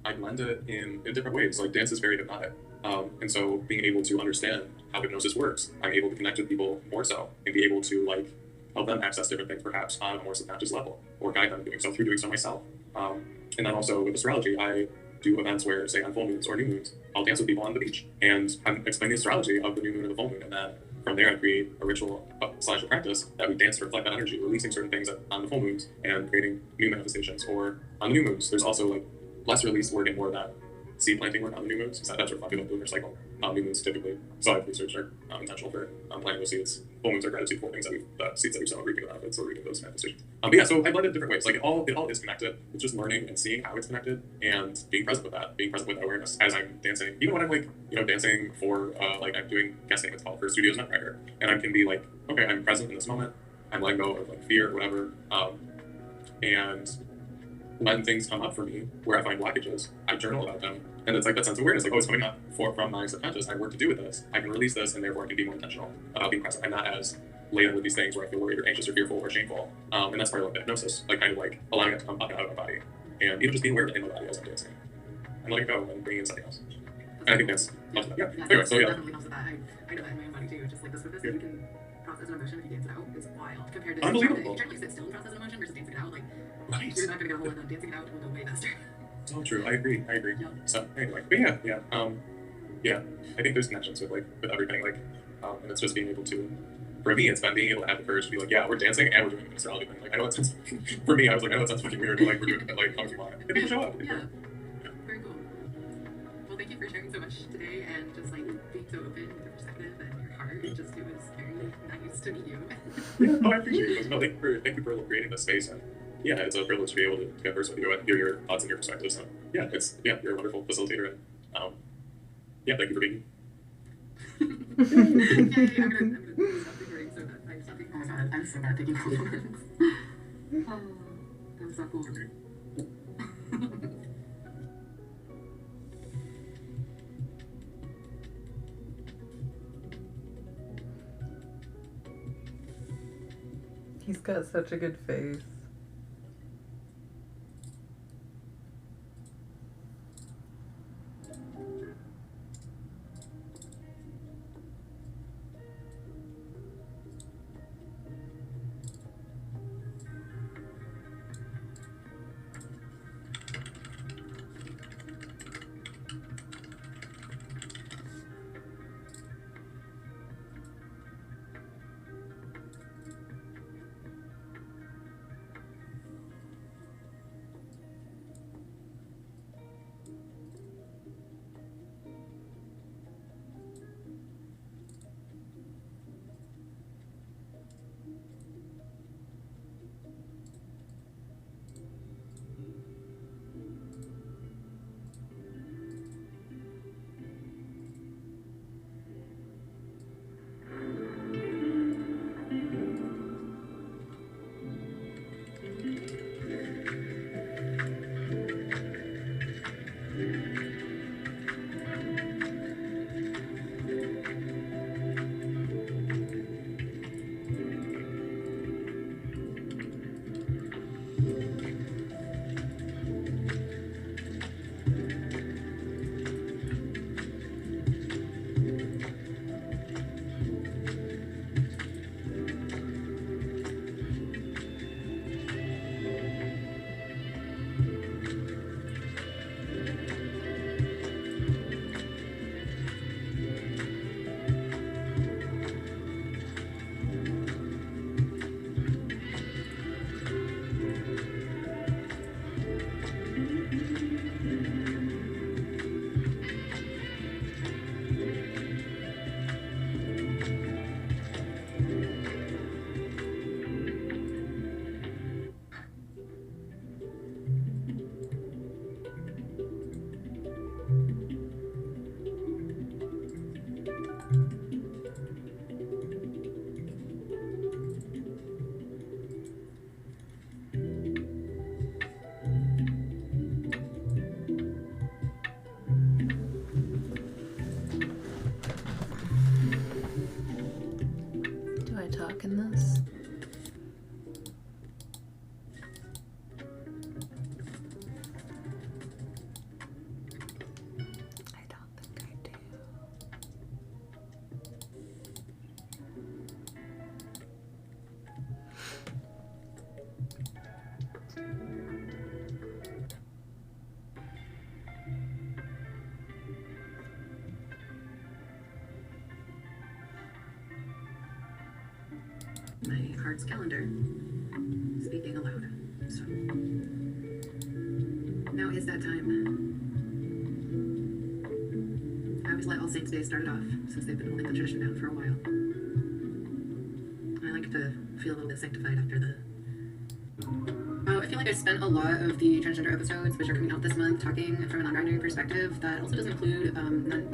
I blend it in different ways. Like dance is very hypnotic, and so being able to understand how hypnosis works, I'm able to connect with people more so and be able to like help them access different things perhaps on a more subconscious level or guide them doing so through doing so myself. And then also with astrology, I do events where, say, on full moons or new moons, I'll dance with people on the beach and I'm explaining the astrology of the new moon and the full moon, and then from there I create a ritual slash a practice that we dance to reflect that energy, releasing certain things on the full moons and creating new manifestations. Or on the new moons, there's also like less release work and more of that seed planting work on the new moons, because that's reflective of the lunar cycle. New moons typically, so I've researched are intentional for planting those seeds. Full moons are gratitude for things that the seeds that we've sown, reaping the benefits, or reaping those manifestations. But yeah, so I blend it different ways. Like it all is connected. It's just learning and seeing how it's connected and being present with that, being present with that awareness as I'm dancing. Even when I'm like, dancing for like I'm doing guesting, it's called, for Studios Nutcracker, and I can be like, okay, I'm present in this moment. I'm letting go of like fear or whatever, and when things come up for me where I find blockages, I journal about them. And it's like that sense of awareness, like, oh, it's coming up from my subconscious. I have work to do with this. I can release this, and therefore I can be more intentional about being present. I'm not as laden with these things where I feel worried or anxious or fearful or shameful. And that's part of like the hypnosis, like kind of like allowing it to come up and out of my body. And even just being aware of it in my body as I'm dancing. And letting go and bringing in something else. And I think that's helps with that. Yeah. Anyway, so yeah. Definitely helps with that. I know that in my own body too. Just like the swiftness that you can process an emotion if you dance it out is wild compared to unbelievable. If you try to like sit still and process an emotion versus dancing it out, like right. You're not gonna get a whole lot done. Dancing it out will go way faster. So true. I agree. Yeah. So anyway, but yeah. I think there's connections with everything, and it's just being able to. For me, it's been being able to have the courage to be like, yeah, we're dancing and we're doing an astrology thing. Like, I know it sounds. For me, I was like, I know it sounds fucking weird, but like, we're doing it like how much you want. And people show up. Yeah. Very cool. Well, thank you for sharing so much today and just like being so open with your perspective and your heart. It was very nice to meet you. Yeah. Oh, I appreciate it. No, thank you for creating this space. And yeah, it's a privilege to be able to converse with you and hear your thoughts and your perspectives. So yeah, you're a wonderful facilitator, and yeah, thank you for being here. Yay, I'm gonna stop recording so that I stop taking. Oh my god, I'm so bad at taking compliments. Oh, that was so cool. He's got such a good face. heart's calendar. Speaking aloud. So now is that time. I always let All Saints Day start it off, since they've been holding the tradition down for a while. I like to feel a little bit sanctified after the... I feel like I spent a lot of the transgender episodes, which are coming out this month, talking from a non-binary perspective. That also doesn't include, I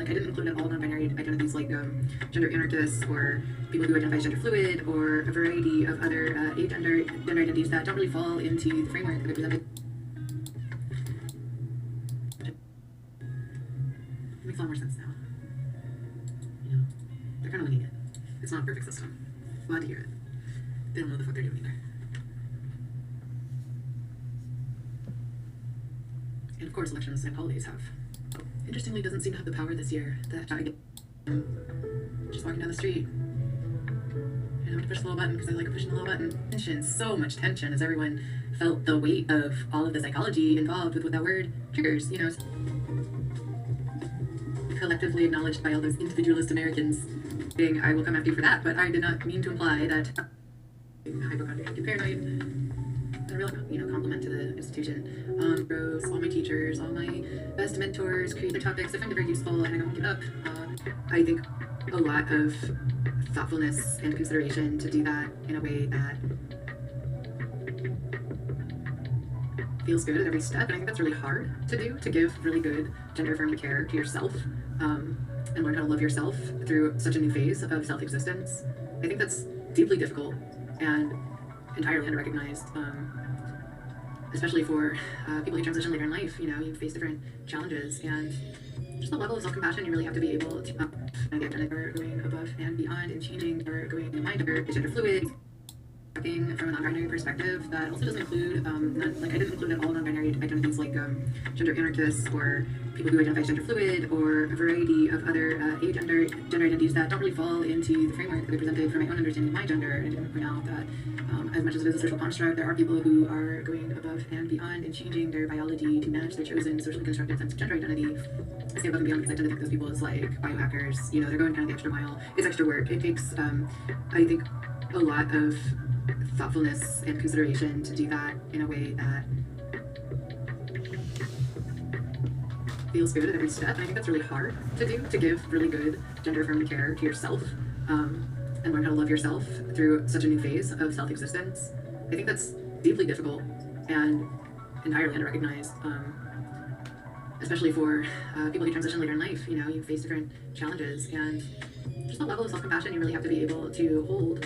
didn't include at all non-binary identities like gender anarchists or people who identify as gender fluid or a variety of other agender gender identities that don't really fall into the framework that I presented. It makes a lot more sense now. You know, they're kind of winging it. It's not a perfect system. Glad to hear it. They don't know what the fuck they're doing either. And of course, elections and holidays have. Interestingly, doesn't seem to have the power this year that I get just walking down the street. And I have to push the little button because I like pushing the little button. Tension, so much tension as everyone felt the weight of all of the psychology involved with what that word triggers, you know. Collectively acknowledged by all those individualist Americans saying, I will come after you for that, but I did not mean to imply that hypochondriac and paranoid. A real, compliment to the institution. All my teachers, all my best mentors, creative topics I find it very useful and I don't give it up. I think a lot of thoughtfulness and consideration to do that in a way that feels good at every step, and I think that's really hard to do, to give really good gender-affirming care to yourself, and learn how to love yourself through such a new phase of self-existence. I think that's deeply difficult and entirely unrecognized, especially for people who transition later in life. You face different challenges, and just the level of self-compassion you really have to be able to are going above and beyond and changing, or going in mind, or gender fluid. Talking from a non-binary perspective, that also doesn't include, I didn't include at all non-binary identities like gender anarchists or people who identify as gender fluid or a variety of other gender identities that don't really fall into the framework that I presented from my own understanding of my gender. And I didn't point out that as much as it is a social construct, there are people who are going above and beyond and changing their biology to match their chosen socially constructed sense of gender identity. I say above and beyond because I tend to think those people as like biohackers. They're going kind of the extra mile. It's extra work. It takes, I think, a lot of thoughtfulness and consideration to do that in a way that feels good at every step. And I think that's really hard to do, to give really good gender-affirming care to yourself, and learn how to love yourself through such a new phase of self-existence. I think that's deeply difficult and entirely unrecognized, especially for people who transition later in life. You face different challenges, and just the level of self-compassion you really have to be able to hold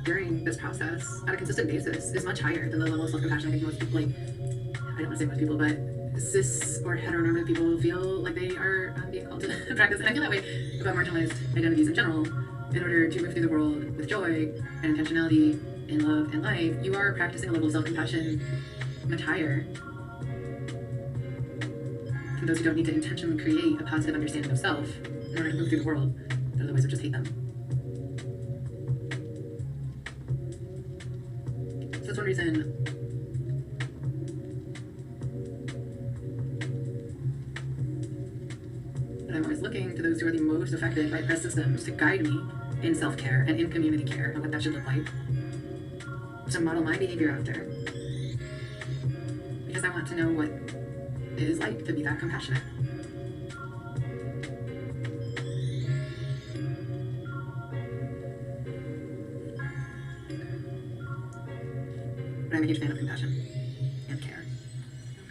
during this process on a consistent basis is much higher than the level of self-compassion I think most people, I don't want to say most people, but cis or heteronormative people feel like they are being called to practice. And I feel that way about marginalized identities in general. In order to move through the world with joy and intentionality and love and life, you are practicing a level of self-compassion much higher than those who don't need to intentionally create a positive understanding of self in order to move through the world, that otherwise would just hate them. So that's one reason that I'm always looking to those who are the most affected by oppressed systems to guide me in self-care and in community care and what that should look like, to model my behavior after, because I want to know what it is like to be that compassionate. But I'm a huge fan of compassion and care.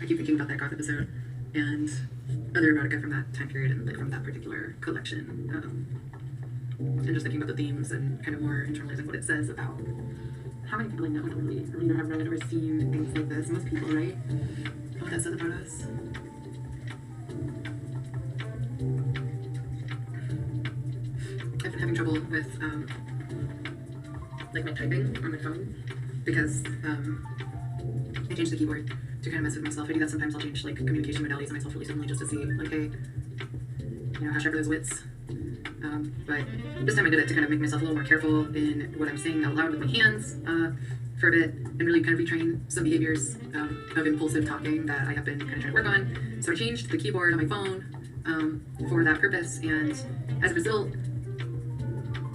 I keep thinking about that Goth episode and other erotica from that time period and from that particular collection. And just thinking about the themes and kind of more internalizing what it says about how many people I know don't really either have read or seen things like this. Most people, right? What that says about us. I've been having trouble with my typing on my phone because I changed the keyboard to kind of mess with myself. I do that sometimes. I'll change communication modalities on myself really suddenly just to see hey, how sharp are those wits. But this time I did it to kind of make myself a little more careful in what I'm saying out loud with my hands for a bit, and really kind of retrain some behaviors of impulsive talking that I have been kind of trying to work on. So I changed the keyboard on my phone for that purpose, and as a result,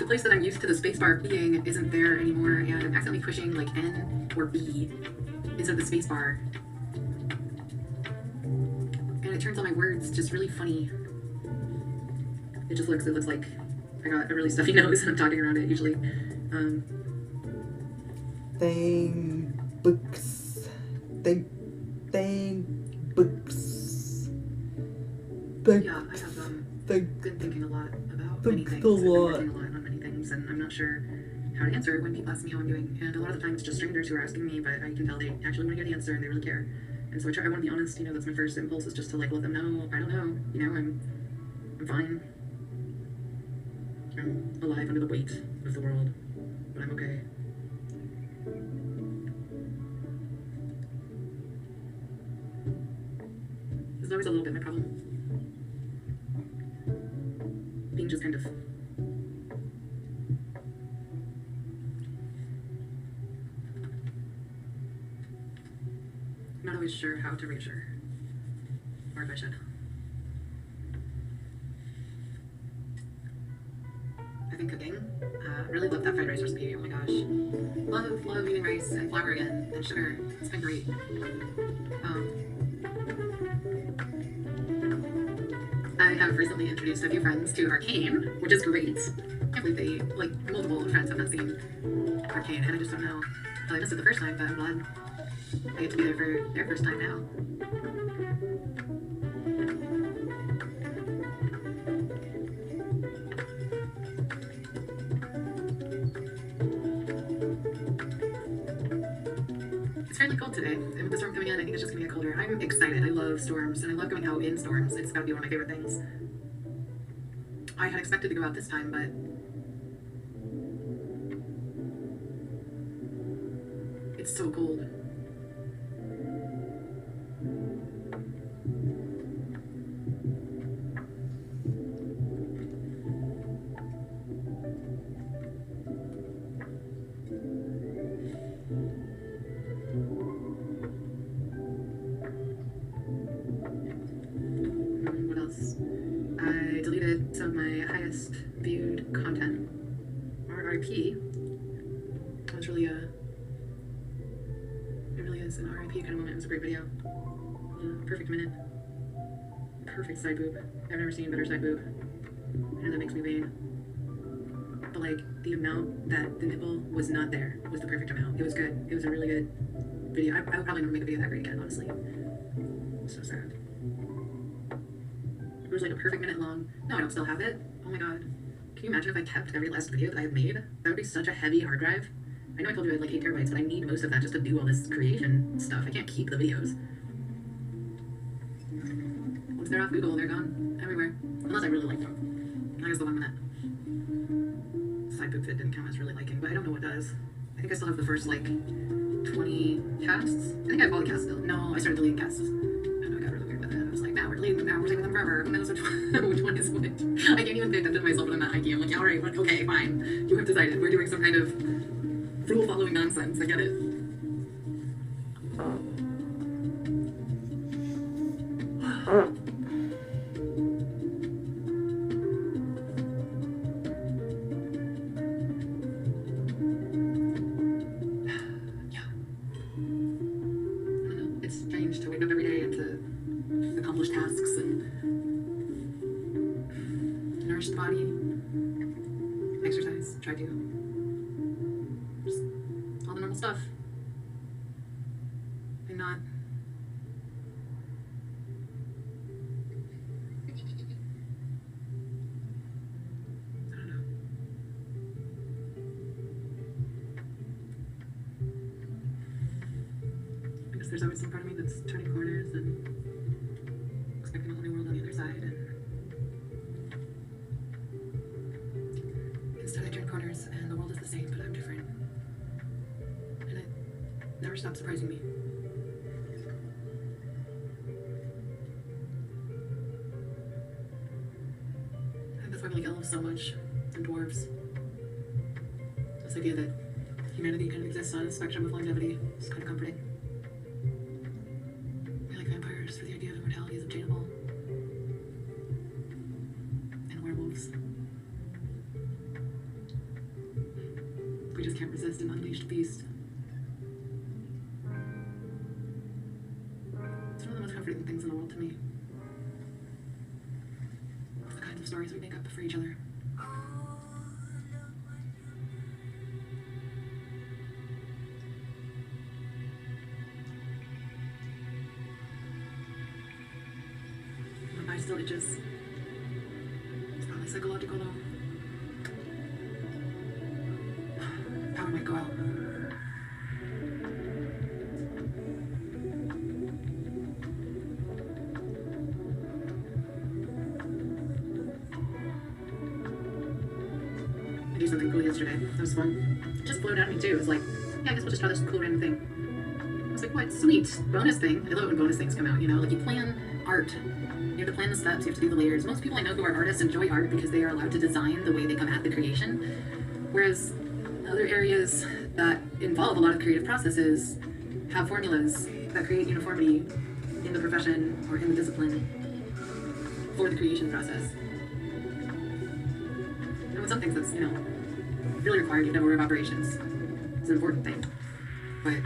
the place that I'm used to the spacebar being isn't there anymore, and I'm accidentally pushing like N or B instead of the spacebar. And it turns all my words just really funny. It looks like I got a really stuffy nose and I'm talking around it usually. Thing books. Thing books. Yeah, I have been thinking a lot about many things. I've been working a lot on many things, and I'm not sure how to answer when people ask me how I'm doing. And a lot of the time it's just strangers who are asking me, but I can tell they actually want to get an answer and they really care. And so I want to be honest. You know, that's my first impulse, is just to like let them know I don't know. You know, I'm fine. I'm alive under the weight of the world, but I'm okay. This is always a little bit my problem. Being just kind of not always sure how to reassure, or if I should. I think cooking. Really love that fried rice recipe. Oh my gosh. Love eating rice and flour again and sugar. It's been great. I have recently introduced a few friends to Arcane, which is great. I can't believe they, like, multiple friends have not seen Arcane, and I just don't know how they missed it the first time, but I'm glad I get to be there for their first time now. It's fairly cold today, and with the storm coming in, I think it's just gonna get colder. I'm excited. I love storms, and I love going out in storms. It's gotta be one of my favorite things. I had expected to go out this time, but it's so cold. What else? I deleted some of my highest viewed content. RIP. That's really it really is an RIP kind of moment. It was a great video. Perfect minute. Perfect side boob. I've never seen a better side boob. I know that makes me vain. But like, the amount that the nipple was not there was the perfect amount. It was good. It was a really good video. I would probably never make a video that great again, honestly. So sad. It was like a perfect minute long. No, I don't still have it. Oh my god. Can you imagine if I kept every last video that I have made? That would be such a heavy hard drive. I know I told you I had like 8 terabytes, but I need most of that just to do all this creation stuff. I can't keep the videos. Once they're off Google, they're gone everywhere. Unless I really like them. I guess the 1 minute side boob fit didn't count as really liking, but I don't know what does. I think I still have the first like 20 casts. I think I have all the casts still. No, I started deleting casts. I know I got really weird with it. I was like, now we're deleting them, now we're taking them forever. Who knows which one is which? I can't even pay attention to myself when I'm not hiking. I'm like, alright, okay, fine. You have decided. We're doing some kind of rule following nonsense. I get it. It's strange to wake up every day and to accomplish tasks and nourish the body, exercise, try to. Just all the normal stuff. And not. I don't know. I guess there's always some part of me that's turning corners and expecting a whole new world on the other side, and instead I turn corners and the world is the same, but I'm different. And it never stops surprising me. And that's why I like elves so much, and dwarves. This idea that humanity kind of exists on a spectrum of longevity is kind of comforting. I like vampires for the idea of immortality is obtainable. And werewolves. We just can't resist an unleashed beast. It's one of the most comforting things in the world to me. The kinds of stories we make up for each other. My eye still itches. It's probably psychological though. Power might go out. I did something cool yesterday. That was fun. It just flowed out of me too. It was like, yeah, I guess we'll just try this cool random thing. I was like, what? Sweet. Bonus thing. I love it when bonus things come out, you know? Like you plan art. You have to plan the steps, you have to do the layers. Most people I know who are artists enjoy art because they are allowed to design the way they come at the creation. Whereas other areas that involve a lot of creative processes have formulas that create uniformity in the profession or in the discipline for the creation process. And with some things that's, you know, really required, you have to have order of operations. It's an important thing. But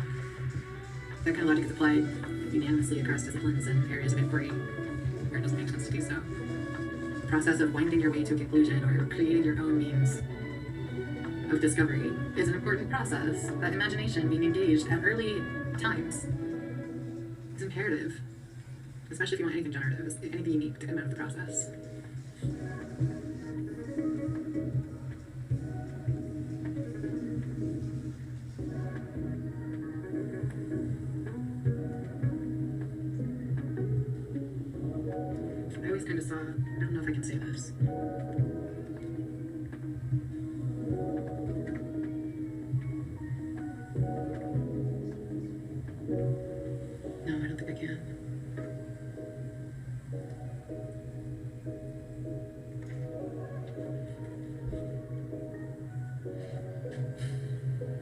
that kind of logic is applied unanimously across disciplines and areas of inquiry where it doesn't make sense to do so. The process of winding your way to a conclusion or creating your own means of discovery is an important process. That imagination being engaged at early times is imperative, especially if you want anything generative, anything unique to come out of the process. I always kind of saw, I don't know if I can say this. No, I don't think I can.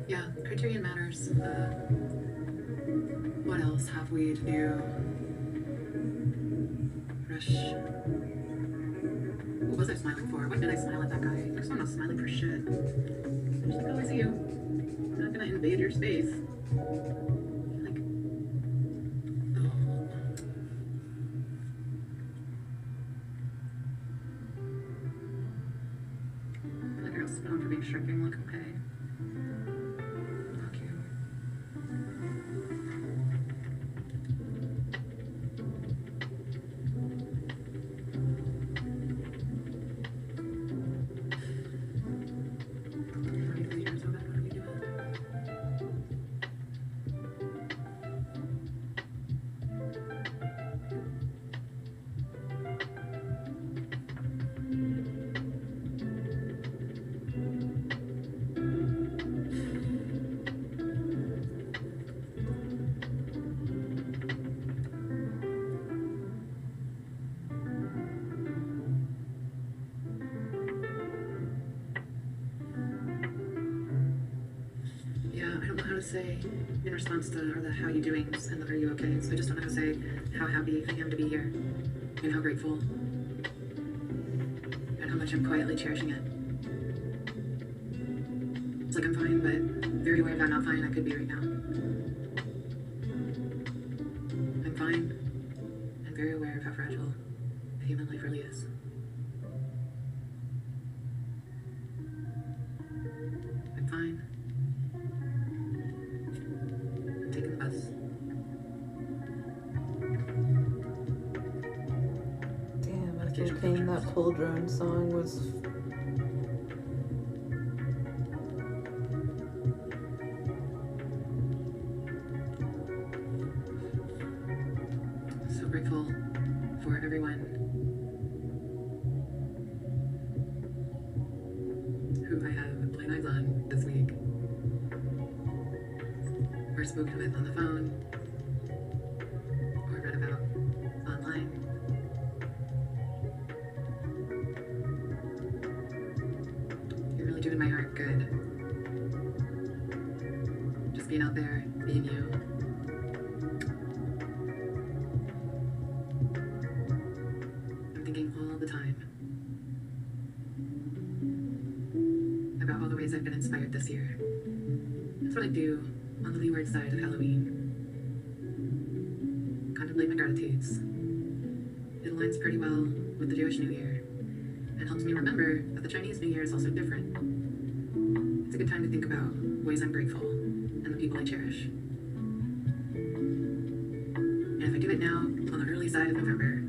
Yeah, criterion matters. What else have we to do? Rush. What was I smiling for? Why did I smile at that guy? Because I'm not smiling for shit. I'm just like, oh, I see you. I'm not gonna invade your space. Like, oh. That girl's known for being shrinking. Look, okay. Fuck you. I don't know how to say in response to the how you doings and the are you okay. So I just don't know how to say how happy I am to be here and how grateful and how much I'm quietly cherishing it. It's like I'm fine, but very aware of how not fine I could be right now. I'm fine and very aware of how fragile a human life really is. I'm fine. Taking the bus. Damn, I was thinking that pull drone song was so grateful for everyone who I have laid eyes on this week, or spoken with on the phone, or read about online. You're really doing my heart good. Just being out there, being you. I'm thinking all the time about all the ways I've been inspired this year. That's what I do on the leeward side of Halloween. Contemplate my gratitudes. It aligns pretty well with the Jewish New Year and helps me remember that the Chinese New Year is also different. It's a good time to think about ways I'm grateful and the people I cherish. And if I do it now, on the early side of November,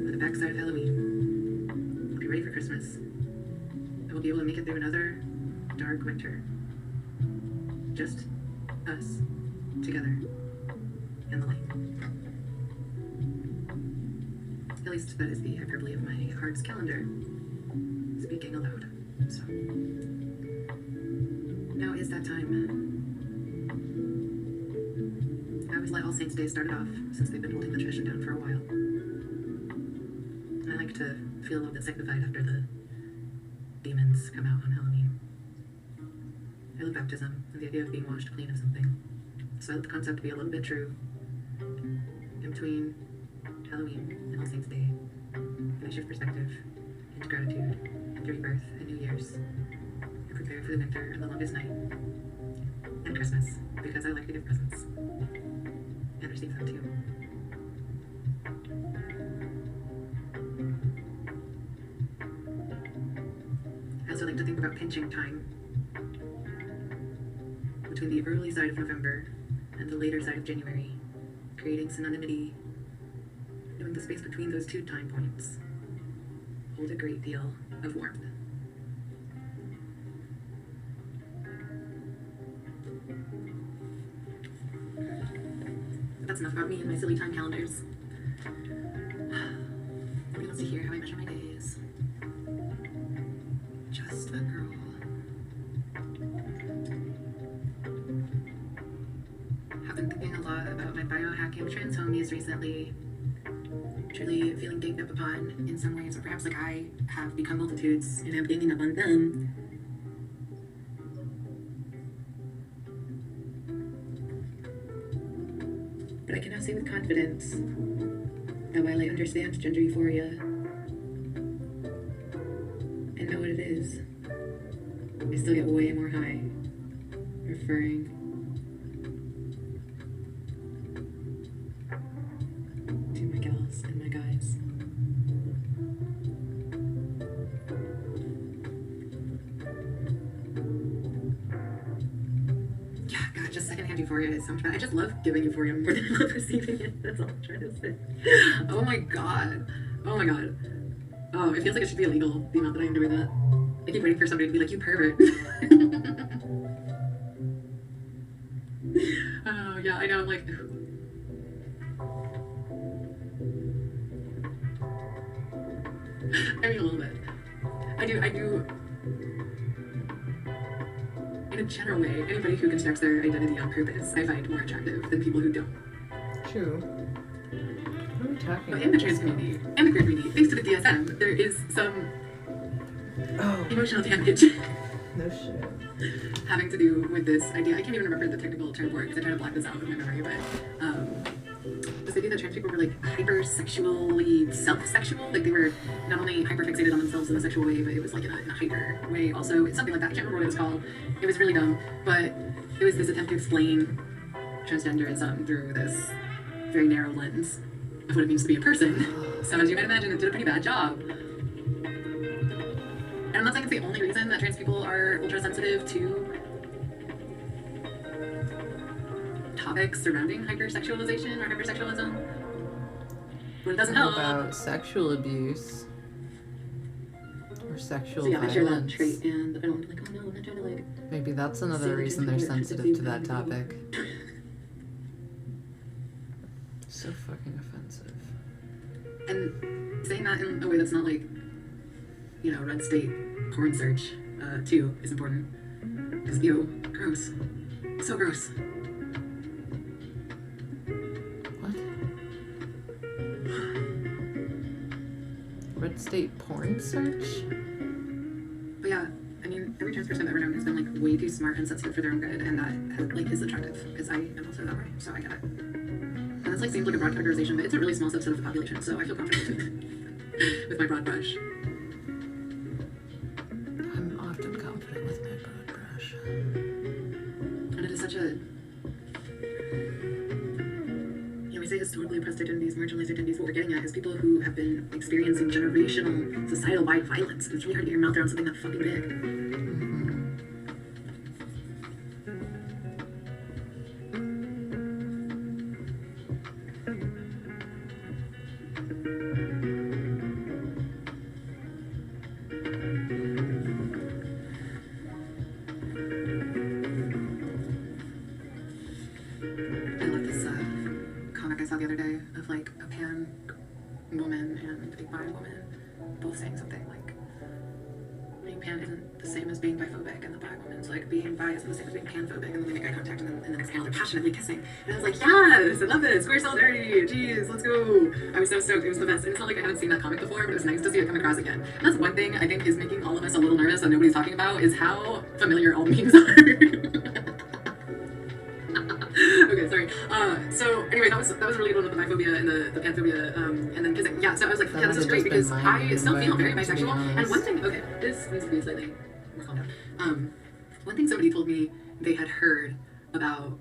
or the back side of Halloween, I'll be ready for Christmas. I will be able to make it through another dark winter. Just us, together, in the light. At least that is the hyperbole of my heart's calendar, speaking aloud. So, now is that time. I always let All Saints Day start it off, since they've been holding the tradition down for a while. I like to feel a little bit sanctified after the demons come out on Halloween. I love baptism and the idea of being washed clean of something. So I let the concept be a little bit true. In between Halloween and All Saints Day, and I shift perspective into gratitude and rebirth and New Year's, and prepare for the winter and the longest night, and Christmas, because I like to give presents, and receive them too. I also like to think about pinching time between the early side of November and the later side of January, creating synonymity, knowing the space between those two time points hold a great deal of warmth. But that's enough about me and my silly time calendars. Nobody wants to hear how I measure my days. Just a girl. I've been thinking a lot about my biohacking trans homies recently. Truly feeling ganged up upon in some ways, or perhaps like I have become multitudes and I'm ganging up on them. But I can now say with confidence that while I understand gender euphoria and know what it is, I still get way more high referring to my gals and my guys. Yeah, God, just secondhand euphoria is so much fun. I just love giving euphoria more than I love receiving it. That's all I'm trying to say. Oh my God. Oh my God. Oh, it feels like it should be illegal, the amount that I am doing that. I keep waiting for somebody to be like, you pervert. Oh, yeah, I know, I'm like... I mean, a little bit. I do... In a general way, anybody who constructs their identity on purpose, I find more attractive than people who don't. True. What are we talking But about? in the trans community, and the queer community, thanks to the DSM, there is some emotional damage No shit. having to do with this idea. I can't even remember the technical term for it because I try to block this out of my memory, but this idea that trans people were like hypersexually self-sexual, like they were not only hyperfixated on themselves in a sexual way, but it was like in a hyper way also. It's something like that. I can't remember what it was called. It was really dumb, but it was this attempt to explain transgenderism through this very narrow lens of what it means to be a person. So as you might imagine, it did a pretty bad job. And I'm not saying it's the only reason that trans people are ultra sensitive to topics surrounding hypersexualization or hypersexualism, but it doesn't How help. about sexual abuse or sexual So yeah, I share that violence? trait, and I don't want to be like, oh no, I'm not trying to like. Maybe that's say another that reason they're transgender sensitive to that people. topic. So fucking offensive. And saying that in a way that's not like, you know, red state porn search, too, is important. Because, ew, gross. So gross. What? Red state porn search? But yeah, I mean, every trans person I've ever known has been like way too smart and sensitive for their own good, and that like is attractive because I am also that way, so I get it. And this like seems like a broad categorization, but it's a really small subset of the population, so I feel confident with my broad brush. I'm often confident with my broad brush. And a, we say historically oppressed identities, marginalized identities. What we're getting at is people who have been experiencing generational, societal-wide violence. And it's really hard to get your mouth around something that fucking big. The other day of like a pan woman and a bi woman both saying something like being pan isn't the same as being biphobic, and the bi woman's like being bi isn't the same as being panphobic, and then they make eye contact and then it's kind of like passionately kissing, and I was like, yes, I love this, queer solidarity, jeez, let's go. I was so stoked, it was the best, and it's not like I haven't seen that comic before, but it was nice to see it come across again. And that's one thing I think is making all of us a little nervous that nobody's talking about, is how familiar all memes are. Okay, sorry. So anyway, that was a really good one with the biphobia and the panphobia, and then kissing. Yeah, so I was like, yeah, this is great because I still feel very bisexual. And one thing, okay, this needs to be slightly more calm down. One thing somebody told me they had heard about,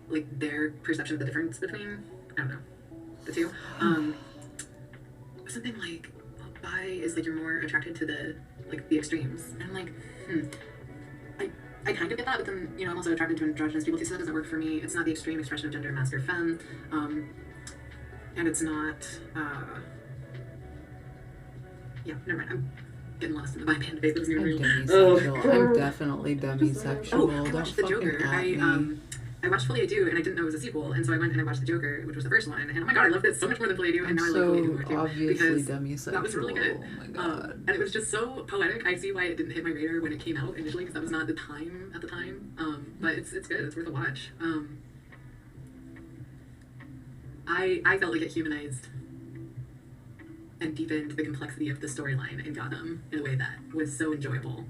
like, their perception of the difference between, I don't know, the two. Something like, bi is like you're more attracted to the extremes, and I'm like, I kind of get that, but then, you know, I'm also attracted to androgynous people too, so that doesn't work for me. It's not the extreme expression of gender, masc or femme, and it's not, yeah, never mind, I'm getting lost in the bi-pan debate, that wasn't even real. I'm definitely demisexual. I watched The Joker. I watched Fully I Do, and I didn't know it was a sequel, and so I went and I watched The Joker, which was the first one, and oh my god, I loved it so much more than Fully I Do, and now I love Fully I Do more too. Obviously because demisexual. that was really good. Oh my god. And it was just so poetic. I see why it didn't hit my radar when it came out initially, because that was not the time at the time. But it's good. It's worth a watch. I felt like it humanized and deepened the complexity of the storyline in Gotham in a way that was so enjoyable,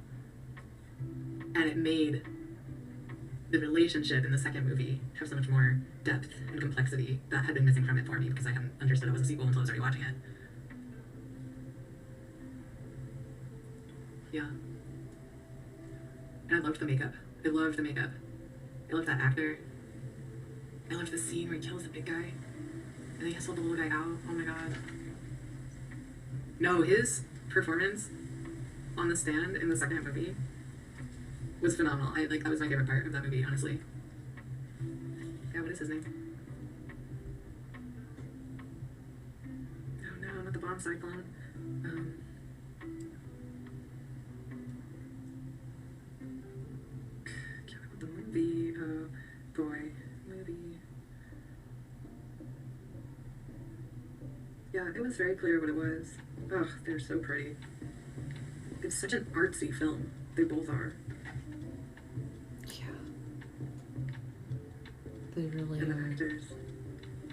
and it made the relationship in the second movie have so much more depth and complexity that had been missing from it for me, because I hadn't understood it was a sequel until I was already watching it. Yeah. And I loved the makeup. I loved the makeup. I loved that actor. I loved the scene where he kills the big guy and then he hustled the little guy out. Oh my god. No, his performance on the stand in the second movie was phenomenal. That was my favorite part of that movie, honestly. Yeah, what is his name? Oh no, not the bomb cyclone. The movie, oh boy, movie. Yeah, it was very clear what it was. Ugh, they're so pretty. It's such an artsy film. They both are. They really and the are. actors.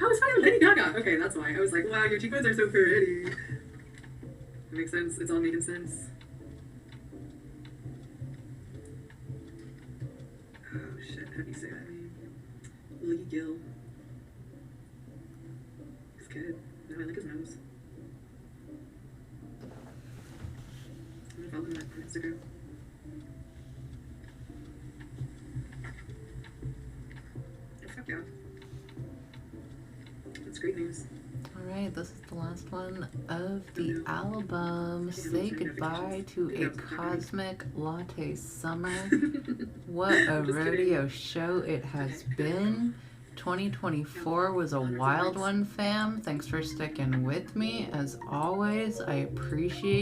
Oh, it's fucking Lady Gaga! Okay, that's why. I was like, wow, your cheekbones are so pretty. It makes sense. It's all making sense. Oh shit, how do you say that name? Lee Gill. He's good. No, I like his nose. I'm gonna follow him on Instagram. Yeah. That's great news. Alright, this is the last one of the album. Say goodbye to a cosmic latte summer. What a rodeo show it has been. 2024 was a wild one, fam. Thanks for sticking with me. As always, I appreciate